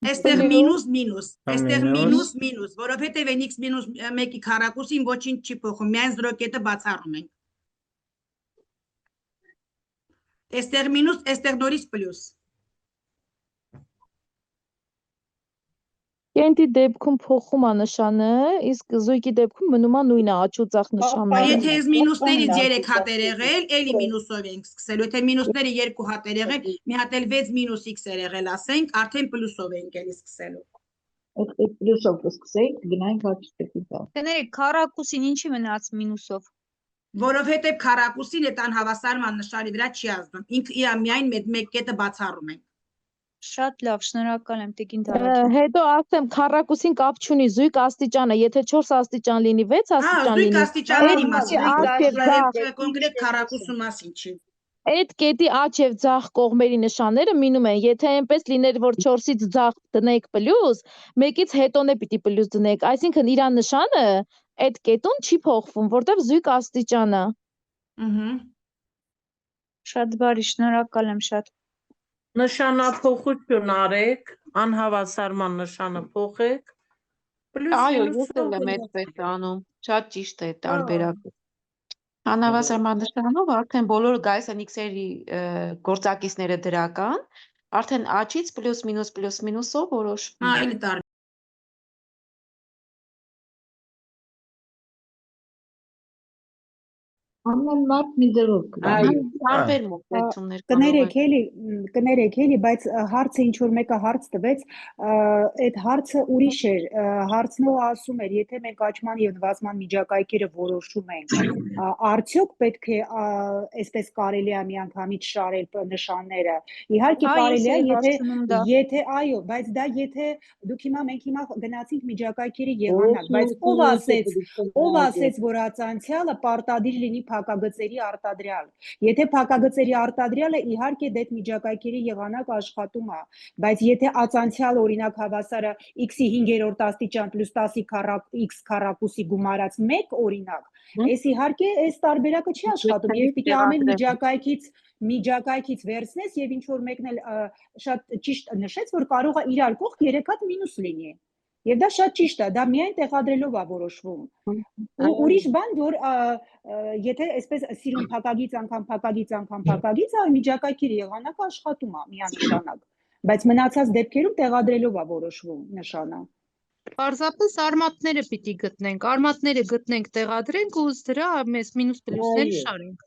Այստեղ մինուս մինուս, այստեղ մինուս, մինուս, որովհետև այն x մինուս 1-ի քառակուսին ոչինչ չի փոխում, միայն 0 կետը բացառում ենք։ Այստեղ մինուս, այստեղ նորից պլյուս։ Կենտի դեպքում փոխում է նշանը, իսկ զույգի դեպքում մնում է նույնը աչու ձախ նշանները։ Եթե այս մինուսներից 3 հատ էր եղել, էլի մինուսով ենք սկսելու, եթե մինուսները 2 հատ էր եղել, մի հատ էլ 6 մինուս x էր եղել, ասենք, արդեն պլյուսով ենք էլի սկսելու։ Այդ պլյուսով կսկսենք, գնանք աչքերի տակ։ Կներեք, քառակուսին ինչի մնաց մինուսով։ Որովհետև քառակուսին այդ անհավասարման նշանի վրա չի ազդում, ինքը իր միայն մեկ կետը բացառում ենք։ Շատ լավ, շնորհակալ եմ Տիկին Դավթ։ Հետո ասեմ քառակուսին կապ չունի զույգ աստիճանը, եթե 4 աստիճան լինի, 6 աստիճան Զույգ լինի։ աստիճանների մասին, Այդ կոնկրետ քառակուսու մասին չի։ Այդ կետի աջ եւ ձախ կողմերի նշանները մինում են, եթե այնպես լիներ, որ 4-ից ձախ դնեք պլյուս, 1-ից հետոն է պիտի պլյուս դնեք, այսինքն իր նշանը այդ կետում չի փոխվում, որտեվ զույգ աստիճան է։ Շատ բարի, շնորհակալ եմ շատ։ Նշանափոխություն արեք, անհավասարման նշանը փոխեք, պլյուս Այո, ես մինուսով էլ եմ գնաց։ այդպես անում, շատ ճիշտ է տարբերակը։ Անհավասարման նշանով արդեն բոլոր գայս են x-երի գործակիցները դրական, արդեն աչից պլյուս մինուսով որոշվում։ Այլ տարբեր։ Ամեն մարդ մի դրող կա։ Տարբեր մոտեցումներ Կներեք էլի, բայց հարցը ինչ որ մեկը հարց տվեց, այդ հարցը ուրիշ էր, հարցնողը ասում էր, եթե մենք աճման եւ նվազման միջակայքերը որոշում ենք, արդյոք պետք է այսպես կարելի է միանգամից շարել նշանները։ Իհարկե կարելի է, եթե այո, բայց դա եթե դուք մենք հիմա գնացինք միջակայքերի եղանակ, բայց ով ասեց, որ ածանցյալը պարտադիր լինի փակագծերի արտադրյալ։ Եթե փակագծերի արտադրյալը իհարկե դեպ միջակայքերի եղանակ աշխատում է, բայց եթե ածանցյալ օրինակ հավասարը x-ի 5-րդ աստիճան պլյուս 10-ի x քառակուսի գումարած 1 օրինակ, այս իհարկե այս տարբերակը չի աշխատում եւ պիտի ամեն միջակայքից վերցնես եւ ինչ որ մեկն էլ շատ ճիշտ նշեց, որ կարող է իրար կողք 3 հատ մինուս լինի։ Եվ դա շատ ճիշտ է, դա միայն տեղադրելով է որոշվում։ Ու ուրիշ բան, որ եթե այսպես սիրուն փակագից անգամ փակագից, միջակայքերի եղանակը աշխատում է միանշանակ, բայց մնացած դեպքերում տեղադրելով է որոշվում նշանը։ Պարզապես արմատները պիտի գտնենք, արմատները գտնենք, տեղադրենք ու դրա մեզ մինուս պլյուսները շարենք։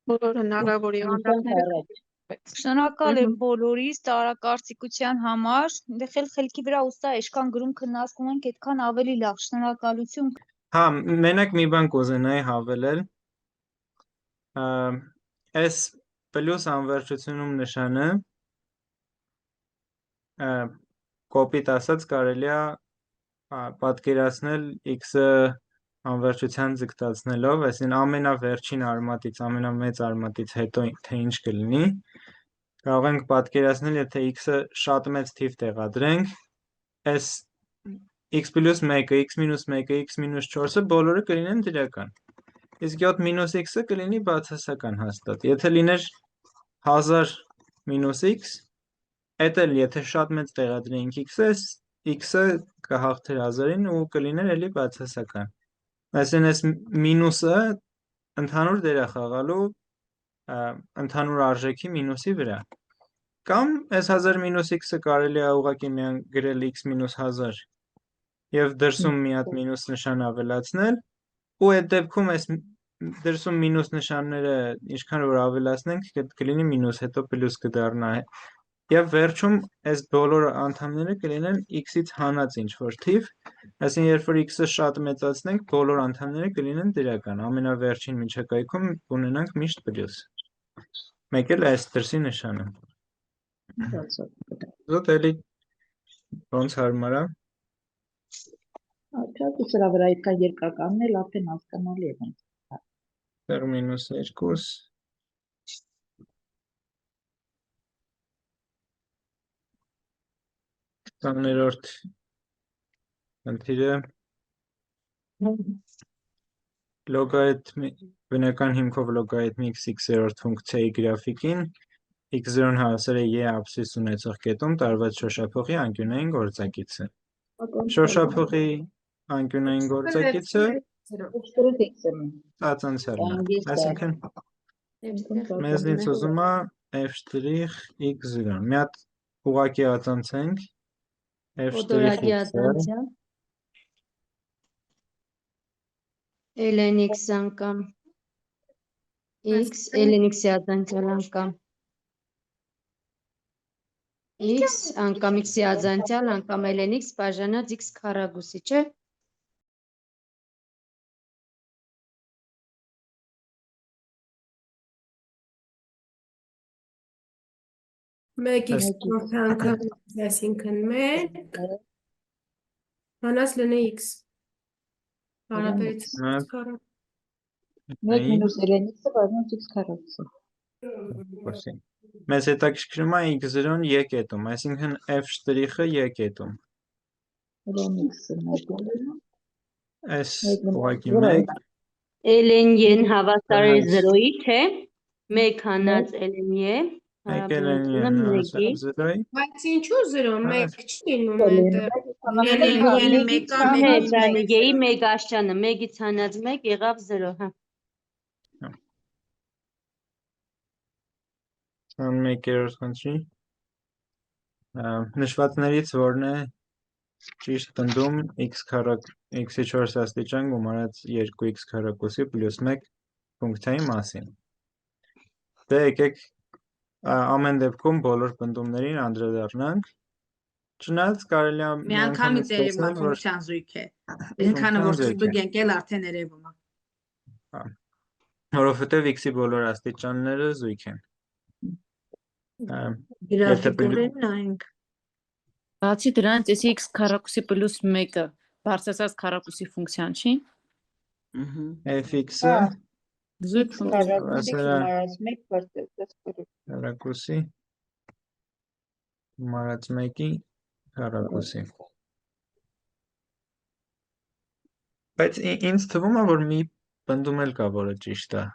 Բոլոր հնարավոր եղանակները։ Շնորհակալ եմ բոլորիս տարակարծիքության համար, դե խելքի վրա ուստա այսքան գրում քննարկում ենք, այդքան ավելի լավ, շնորհակալություն։ Հա, մենակ մի բան կուզենայի հավելել, այս պլյուս անվերջությունում նշանը, կոպիտ ասած կարելի է պատկերացնել x-ը անվերջության ձգտացնելով, այսինքն ամենավերջին արմատից, ամենամեծ արմատից հետո թե ինչ կլինի, կարող ենք պատկերացնել, եթե x-ը շատ մեծ թիվ տեղադրենք, այս x պլյուս 1-ը, x մինուս 1-ը, x մինուս 4-ը բոլորը կլինեն դրական։ Իսկ 7 մինուս x-ը կլինի բացասական հաստատ։ Եթե լիներ 1000 մինուս x, այդ էլ եթե շատ մեծ տեղադրեինք x-ը կհաղթեր 1000-ին ու կլիներ էլի բացասական։ Այսինքն այս մինուսը ընդհանուր դեր է խաղալու ընդհանուր արժեքի մինուսի վրա։ Կամ այս 1000 մինուս x-ը կարելի է ուղղակի միան գրել x մինուս 1000 եւ դրսում մի հատ մինուս նշան ավելացնել ու այդ դեպքում այս դրսում մինուս նշանները ինչքան որ ավելացնենք կլինի մինուս, հետո պլյուս կդառնա եւ վերջում այս բոլոր անդամները կլինեն x-ից հանած ինչ որ թիվ, այսինքն երբ որ x-ը շատ մեծացնենք, բոլոր անդամները կլինեն դրական, ամենավերջին միջակայքում ունենանք միշտ պլյուս։ Մեկ էլ այս դրսի նշանը։ Զոտ էլի Ոնց հարմար է։ Չէ, սրա վրա այդքան երկականն էլ արդեն հասկանալի է։ Տեղ -2 20-րդ խնդիրը բնական հիմքով լոգարիթմի x-րդ ֆունկցիայի գրաֆիկին x0-ն հավասար է y աբսիս ունեցող կետում տարված շոշափողի անկյունային գործակիցը։ Շոշափողի անկյունային գործակիցը տածանցյալն է, այսինքն մեզնից ուզում է f'(x0)։ Մի հատ ուղղակի ածանցենք Օդորակի ածանցյալ ln x անգամ x ln x-ի ածանցյալ անգամ x անգամ x-ի ածանցյալ անգամ ln x բաժանած x քառակուսի, չէ՞։ Մեկ x անգամ այսինքն 1 հանած լնե x հարաբերից քառակ 1 մինուս ln x-ը բաժանած x քառակուսի։ Մեզ հետաքրքրում է x0-ն y կետում, այսինքն f'-ը y կետում։ Այս ուղղակի 1 ln y-ն հավասար է 0-ի, թե 1 հանած ln y հարաբերությունը 1-ի։ Բայց ինչու 0, 1 չի լինում y-ի 1 աշճանը 1-ից հանած 1 եղավ 0, հա։ 21-րդ խնդրի նշվածներից որն է ճիշտ պնդում x-ի 4 աստիճան գումարած 2x քառակուսի պլյուս 1 ֆունկցիայի մասին։ Դե եկեք ամեն դեպքում բոլոր պնդումներին անդրադառնանք, չնայած կարելի է միանգամից երևում է ֆունկցիան զույգ է, այնքանը որ ստուգենք էլ արդեն երևում է։ Որովհետև x-ի բոլոր աստիճանները զույգ են։ Գրաֆիկորեն նայենք։ Բացի դրանից, էսի x քառակուսի պլյուս 1-ը բարձրացած քառակուսի ֆունկցիան չի։ Fx-ը զույգ ֆունկցիա քառակուսի գումարած 1-ի քառակուսի։ Բայց ինձ թվում է, որ մի պնդում էլ կա, որը ճիշտ է։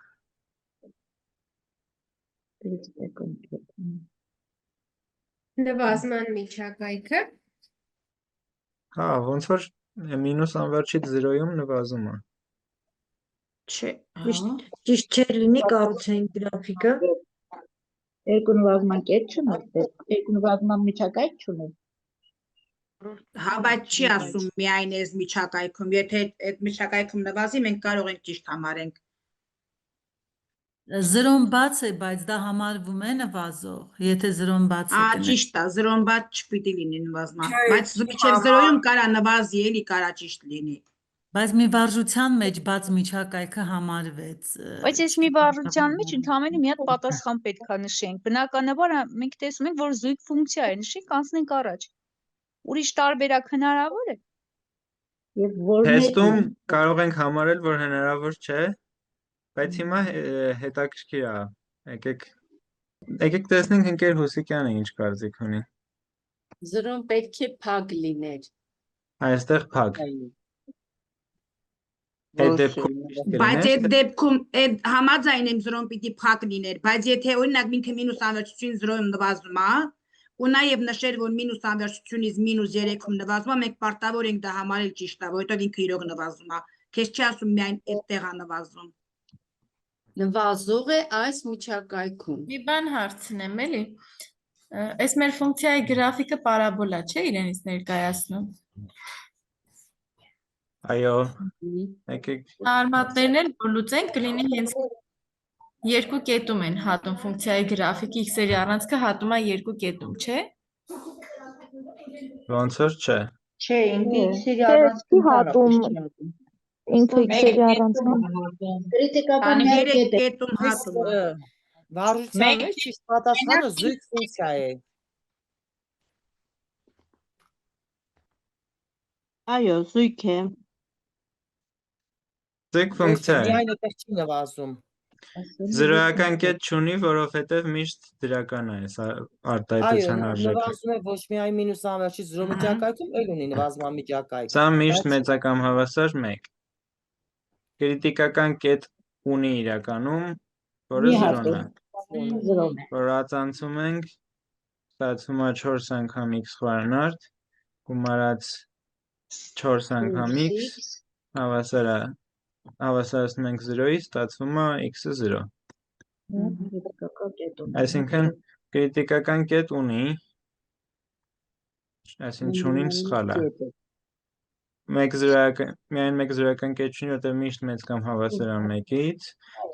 Նվազման միջակայքը։ Հա, ոնց որ մինուս անվերջից 0-ում նվազում է։ Չէ, ճիշտ չէ լինի կառուցենք գրաֆիկը։ Երկու նվազման կետ չունի, երկու նվազման միջակայք չունի։ Հա, բայց չի ասում միայն այս միջակայքում, եթե այդ միջակայքում նվազի, մենք կարող ենք ճիշտ համարենք։ 0-ն բաց է, բայց դա համարվում է նվազող, եթե 0-ն բաց է կնեք։ Ճիշտ է, 0-ն բաց չպիտի լինի նվազման, բայց մինչև 0-ում կարա նվազի, էլի կարա ճիշտ լինի։ Բայց մի վարժության մեջ բաց միջակայքը համարվեց։ Բայց այս մի վարժության մեջ ընդհանրապես մի հատ պատասխան պետք է նշենք։ Բնականաբար մենք տեսնում ենք, որ զույգ ֆունկցիա է, նշենք, անցնենք առաջ։ Ուրիշ տարբերակ հնարավոր է։ Թեստում կարող ենք համարել, որ հնարավոր չէ, բայց հիմա հետաքրքիր է։ Եկեք տեսնենք ընկեր Հուսիկյանը ինչ կարծիք ունի։ 0-ն պետք է փակ լիներ։ Այստեղ փակ։ Բայց այդ դեպքում համաձայն եմ 0-ն պիտի փակ լիներ, բայց եթե օրինակ ինքը մինուս անվերջություն 0-ում նվազում է, ու նաև նշեր, որ մինուս անվերջությունից մինուս 3-ում նվազում է, մենք պարտավոր ենք դա համարել ճիշտ է, որովհետև ինքը իրոք նվազում է։ Քեզ չի ասում միայն այդտեղ է նվազում։ Նվազող է այս միջակայքում։ Մի բան հարցնեմ, էլի։ Այս մեր ֆունկցիայի գրաֆիկը պարաբոլա չէ իրենից ներկայացնում։ Այո, եկեք Արմատներն էլ որ լուծենք կլինի հենց երկու կետում են հատում ֆունկցիայի գրաֆիկը x-երի առանցքը հատում է երկու կետում, չէ։ Ոնց որ չէ։ Չէ, ինքը x-երի առանցքը հատում։ Ինքը x-երի առանցքը։ Քրիտիկական մեր կետում հատում է։ Վարժության մեջ ճիշտ պատասխանը զույգ ֆունկցիա է։ Այո, զույգ է։ Զույգ ֆունկցիա է։ Միայն այդտեղ չի նվազում։ Զրոյական կետ չունի, որովհետև միշտ դրական է սա արտահայտության Այո, արժեքը։ նվազում է ոչ միայն մինուս անվերջից 0 միջակայքում, այլ ունի նվազման միջակայք։ Սա միշտ մեծակամ հավասար 1։ Կրիտիկական կետ ունի իրականում, որը 0-ն է։ Որ ածանցում ենք, ստացվում է 4 անգամ x խորանարդ, գումարած 4 անգամ x, հավասարացնում ենք 0-ի, ստացվում է x-ը 0։ Այսինքն կրիտիկական կետ ունի, այսինքն չունին սխալ է։ Միայն մեկ զրոյական կետ չունի, որտեղ միշտ մեծ կամ հավասար է 1-ից,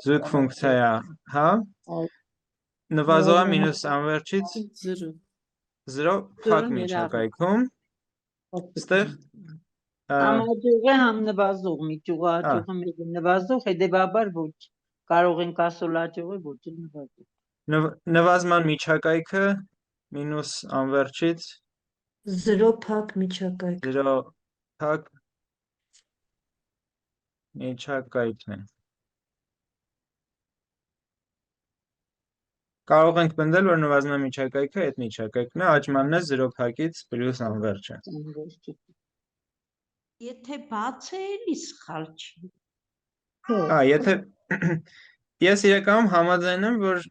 զույգ ֆունկցիա է, հա, նվազողը մինուս անվերջից 0 փակ միջակայքում, ստեղ Համաճյուղը համ նվազող, միջուղը հաճյուղը մեկը նվազող, հետևաբար ոչ, կարող ենք ասել հաճյուղը ոչ էլ նվազող։ նվազման միջակայքը մինուս անվերջից 0 փակ միջակայք։ 0 փակ միջակայքն է։ Կարող ենք պնդել, որ նվազման միջակայքը այդ միջակայքն է, աճմանն է 0 փակից պլյուս անվերջը։ Եթե բաց է, էլի սխալ չի։ Եթե ես իրականում համաձայն եմ, որ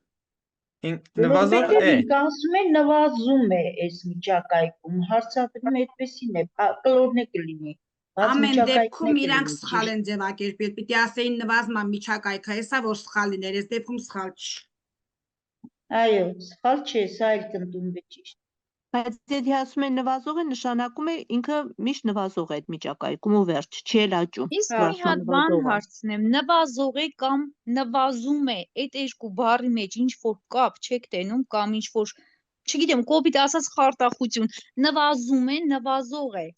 նվազող է։ Ինք ասում է նվազում է այս միջակայքում, հարցադրում այդպեսին է, կլորն է կլինի։ Ամեն դեպքում իրանք սխալ են ձևակերպել, պիտի ասեին նվազման միջակայքը, հեսա որ սխալ լիներ, այս դեպքում սխալ չի։ Այո, սխալ չէ, սա էլ կընդունվի ճիշտ։ Բայց եթե ասում են նվազող է, նշանակում է ինքը միշտ նվազող է այդ միջակայքում ու վերջ, չի էլ աճում։ Իսկ մի հատ բան հարցնեմ, նվազող է կամ նվազում է, այդ երկու բառի մեջ ինչ որ կապ չեք տենում կամ ինչ որ, չգիտեմ, կոպիտ ասած խարտախություն, նվազում է, նվազող է։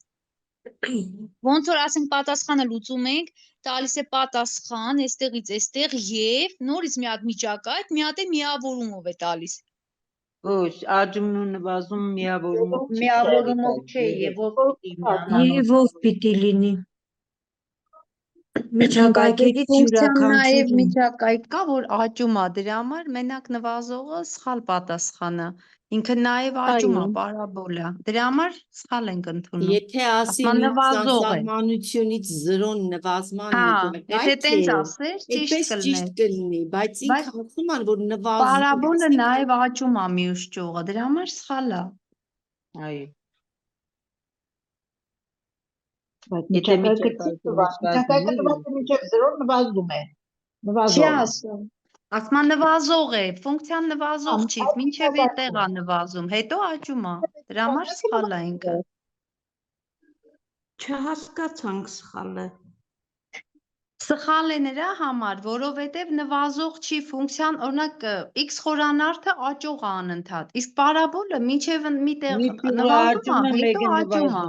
Ոնց որ ասենք պատասխանը լուծում ենք, տալիս է պատասխան, այստեղից այստեղ եւ նորից մի հատ միջակայք, մի հատ է միավորումով է տալիս։ Ոչ, աճումն ու նվազում միավորումով չէ, եւ ով պիտի լինի։ Միջակայքերից Նաև միջակայք կա, որ աճում է, դրա համար մենակ նվազողը սխալ պատասխանը։ Ինքը նաև աճում է, պարաբոլա։ Դրա համար սխալ ենք ընդունում։ Եթե ասի սահմանությունից 0 նվազման միջակայք է, եթե տենց ասեր, ճիշտ կլինի, բայց ինքը ասում է, որ նվազում է։ Պարաբոլը նաև աճում է մյուս ճյուղը, դրա համար սխալ է։ Այո։ Միջակայքը նվազում մինչև 0 նվազում է։ Չի ասում։ Ասում նվազող է, ֆունկցիան նվազող չի, մինչև այդտեղ է նվազում, հետո աճում է։ Դրա համար սխալ է ինքը։ Չհասկացանք սխալը։ Սխալ է նրա համար, որովհետև նվազող չի ֆունկցիան, օրինակ x խորանարդը աճող է անընդհատ, իսկ պարաբոլը մինչև մի տեղ նվազում է, հետո աճում է։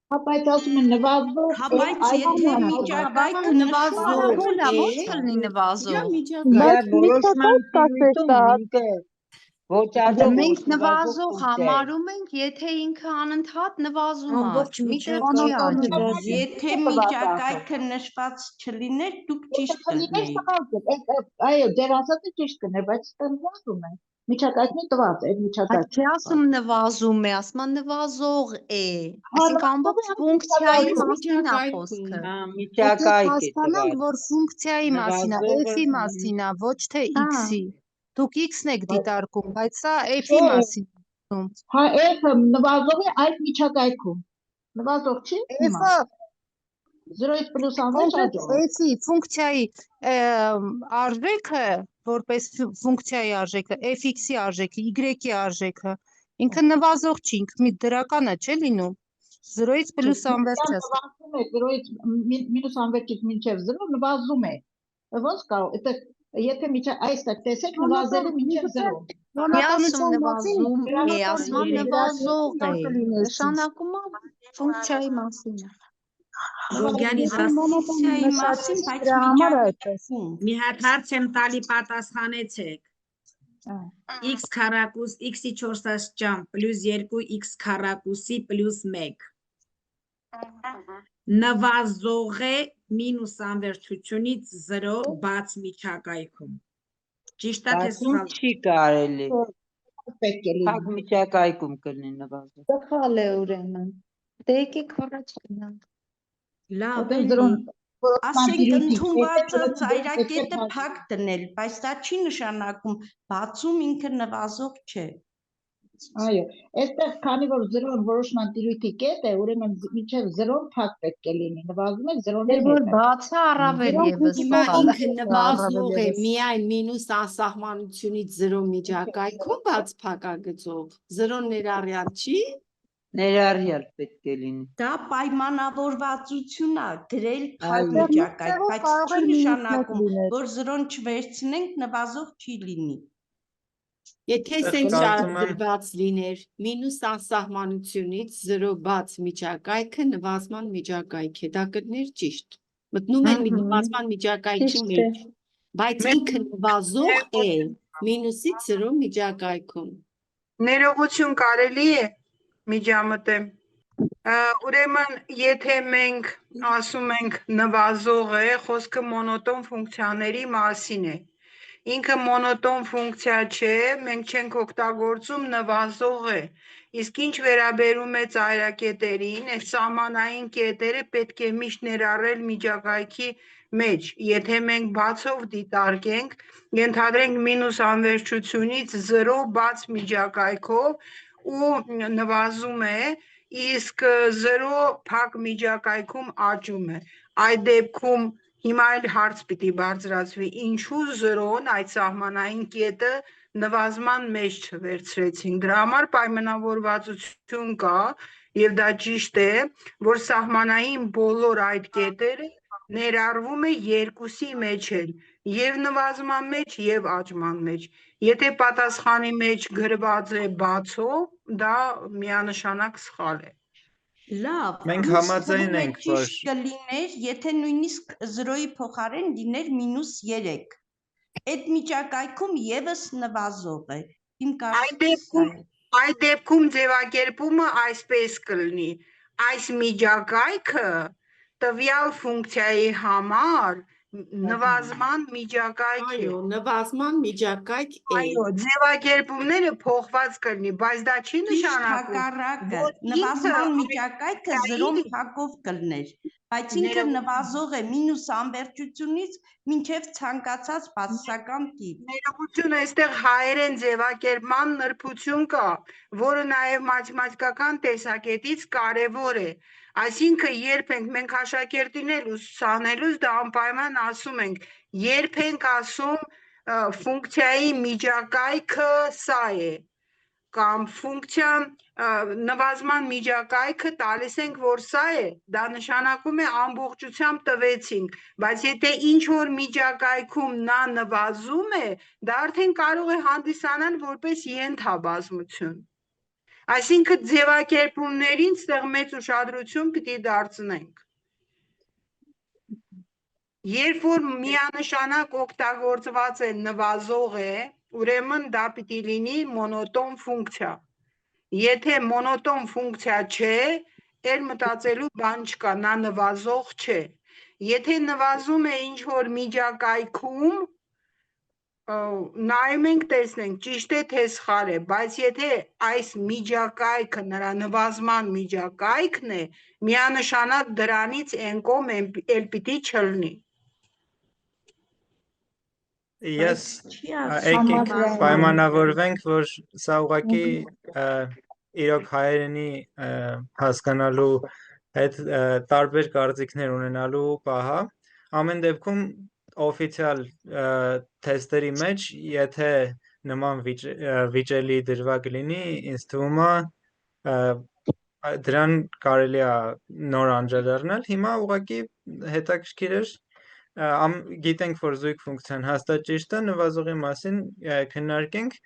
Հա, բայց ասում են նվազող, բայց եթե միջակայքը նվազող է, ո՞նց կլինի նվազող։ Բայց որոշման ինքը ոչ աճող մենք նվազող համարում ենք, եթե ինքը անընդհատ նվազում է, մի տեղ չի աճում։ Եթե միջակայքը նշված չլիներ, դուք ճիշտ կլինեիք։ Այո, դեր ասածը ճիշտ կներ, բայց նվազում է։ Միջակայքն է տված, այդ միջակայքը։ Չի ասում նվազում է, ասում է նվազող է։ Այսինքն ամբողջ ֆունկցիայի մասին է խոսքը։ Միջակայք է հասկանանք, որ ֆունկցիայի մասին է, f-ի մասին է, ոչ թե x-ի։ Դուք x-ն եք դիտարկում, բայց սա f-ի մասին է։ Հա, f-ը նվազող է այդ միջակայքում։ Նվազող չի։ F-ը 0-ից պլյուս անվերջ աճող։ F-ի ֆունկցիայի արժեքը, որպես ֆունկցիայի արժեքը, fx-ի արժեքը, y-ի արժեքը, ինքը նվազող չի, ինքը մի դրական է, չէ՞ լինում։ 0-ից պլյուս անվերջ է։ 0-ից մինուս անվերջից մինչև 0 նվազում է։ Ոնց կարող, եթե այստեղ տեսեք նվազել է մինչև 0։ Միասում նվազում է, ասում նվազող է, նշանակում է ֆունկցիայի մասին։ Լոգարիզացիայի մասին, բայց մի հատ հարց եմ տալի պատասխանեցեք։ x քառակուս x-ի 4 աստիճան պլյուս 2 x քառակուսի պլյուս 1 Նվազող է մինուս անվերջությունից 0 բաց միջակայքում։ Ճիշտ է թե Բացում սխալ։ չի կարելի։ Պետք է Փակ լինի։ միջակայքում կլինի նվազող։ Սխալ է ուրեմն։ Դե եկեք առաջ գնանք։ Լավ Որտեղ էլի։ զրոն որոշման Ասենք տիրույթի ընդունվածը ուրեմն ծայրակետը դեպքը փակ դնել, բայց դա չի նշանակում բացում ինքը նվազող չէ։ Այո, այստեղ քանի որ 0-ն որոշման տիրույթի կետ է, ուրեմն մինչև 0-ն փակ պետք է լինի, նվազում է 0-ների Որ հետ։ բացը առավել եւս Հիմա սխալ է։ ինքը նվազող է միայն մինուս անսահմանությունից 0 միջակայքում բաց փակագծով 0 ներառյալ չի։ Ներառյալ պետք է լինի։ Դա պայմանավորվածություն է գրել փակ Այո։ միջակայք, բայց կարող չի է մինուս մեկ նշանակում, լինել։ որ 0-ն չվերցնենք, նվազող չի լինի։ Եթե Այստեղ սենց կարծում եմ դրված լիներ մինուս անսահմանությունից 0 բաց միջակայքը նվազման միջակայք է, դա կլիներ ճիշտ։ Մտնում են նվազման միջակայքի Ճիշտ է։ մեջ, բայց ինքը նվազող է մինուսից 0 միջակայքում։ Ներողություն կարելի է միջամտեմ։ Ուրեմն, եթե մենք ասում ենք նվազող է, խոսքը մոնոտոն ֆունկցիաների մասին է։ Ինքը մոնոտոն ֆունկցիա չէ, մենք չենք օգտագործում նվազող է։ Իսկ ինչ վերաբերում է ծայրակետերին, այս սահմանային կետերը պետք է միշտ ներառել միջակայքի մեջ։ Եթե մենք բացով դիտարկենք, ենթադրենք մինուս անվերջությունից 0 բաց միջակայքով ու նվազում է, իսկ 0 փակ միջակայքում աճում է։ Այդ դեպքում հիմա էլ հարց պիտի բարձրացվի, ինչու 0-ն այդ սահմանային կետը նվազման մեջ չվերցրեցինք։ Դրա համար պայմանավորվածություն կա, եւ դա ճիշտ է, որ սահմանային բոլոր այդ կետերը ներառվում է երկուսի մեջ էլ, եւ նվազման մեջ եւ աճման մեջ։ Եթե պատասխանի մեջ գրված է բացով, դա միանշանակ սխալ է։ Լավ, Մենք ուրիշ համաձայն թվում է ենք, որ ճիշտ կլիներ, եթե նույնիսկ 0-ի փոխարեն լիներ -3։ Այդ միջակայքում եւս նվազող է։ Իմ կարծիքս սա է։ Այդ դեպքում ձևակերպումը այսպես կլինի. այս միջակայքը տվյալ ֆունկցիայի համար նվազման միջակայք է։ Այո, նվազման միջակայք է։ Այո, ձևակերպումները փոխված կլինի, բայց դա չի Ճիշտ նշանակում, հակառակը, որ նվազման ինքը միջակայքը 0-ն փակով կլներ, բայց ինքը նվազող է մինուս անվերջությունից մինչև ցանկացած բացասական տիպ։ Ներողություն, այստեղ հայերեն ձևակերպման նրբություն կա, որը նաև մաթեմատիկական տեսակետից կարևոր է։ Այսինքն, երբ մենք աշակերտին էլ ուսուցանելուց դա անպայման ասում ենք, երբ ենք ասում ֆունկցիայի միջակայքը սա է, կամ ֆունկցիան նվազման միջակայքը տալիս ենք, որ սա է, դա նշանակում է ամբողջությամբ տվեցինք, բայց եթե ինչ-որ միջակայքում նա նվազում է, դա արդեն կարող է հանդիսանալ որպես ենթաբազմություն։ Այսինքն ձևակերպումներին ստեղ մեծ ուշադրություն պիտի դարձնենք։ Երբ որ միանշանակ օգտագործված է նվազող է, ուրեմն դա պիտի լինի մոնոտոն ֆունկցիա։ Եթե մոնոտոն ֆունկցիա չէ, էլ մտածելու բան չկա, նա նվազող չէ։ Եթե նվազում է ինչ-որ միջակայքում, նայում ենք, տեսնենք, ճիշտ է թե սխալ է, բայց եթե այս միջակայքը նրա նվազման միջակայքն է, միանշանակ դրանից են կողմ էլ պիտի չլինի։ Ես եկեք պայմանավորվենք, որ սա ուղղակի իրոք հայերենի հասկանալու հետ տարբեր կարծիքներ ունենալու պահ է։ Ամեն դեպքում օֆիցիալ թեստերի մեջ, եթե նման վիճելի դրվագ լինի, ինձ թվում է դրան կարելի է նոր անդրադառնալ։ Հիմա ուղղակի հետաքրքիր էր, գիտենք, որ զույգ ֆունկցիան հաստատ ճիշտ է, նվազողի մասին քննարկենք,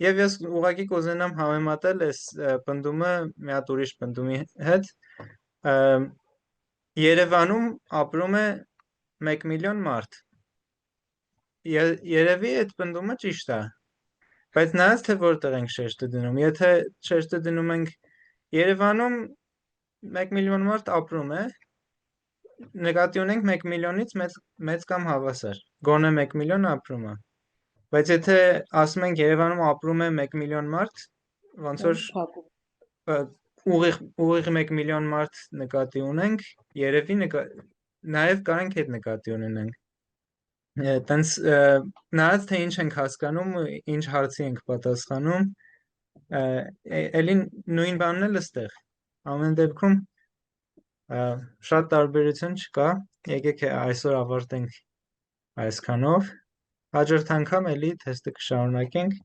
եւ ես ուղղակի կուզենամ համեմատել այս պնդումը մի հատ ուրիշ պնդումի հետ։ Երևանում ապրում է 1 միլիոն մարդ։ Երևի այդ պնդումը ճիշտ է, բայց նայած թե որտեղ ենք շեշտը դնում։ Եթե շեշտը դնում ենք Երևանում, 1 միլիոն մարդ ապրում է, նկատի ունենք 1 միլիոնից մեծ կամ հավասար, գոնե 1 միլիոն ապրում է, բայց եթե ասում ենք Երևանում ապրում է 1 միլիոն մարդ, ոնց որ ուղիղ 1 միլիոն մարդ նկատի ունենք, երևի նաև կարենք հետ նկատի ունենանք, տենց նայած թե ինչ ենք հասկանում, ինչ հարցի ենք պատասխանում, էլի նույն բանն էլ ստեղ, ամեն դեպքում շատ տարբերություն չկա, եկեք այսօր ավարտենք այսքանով, հաջորդ անգամ էլի թեստը կշարունակենք,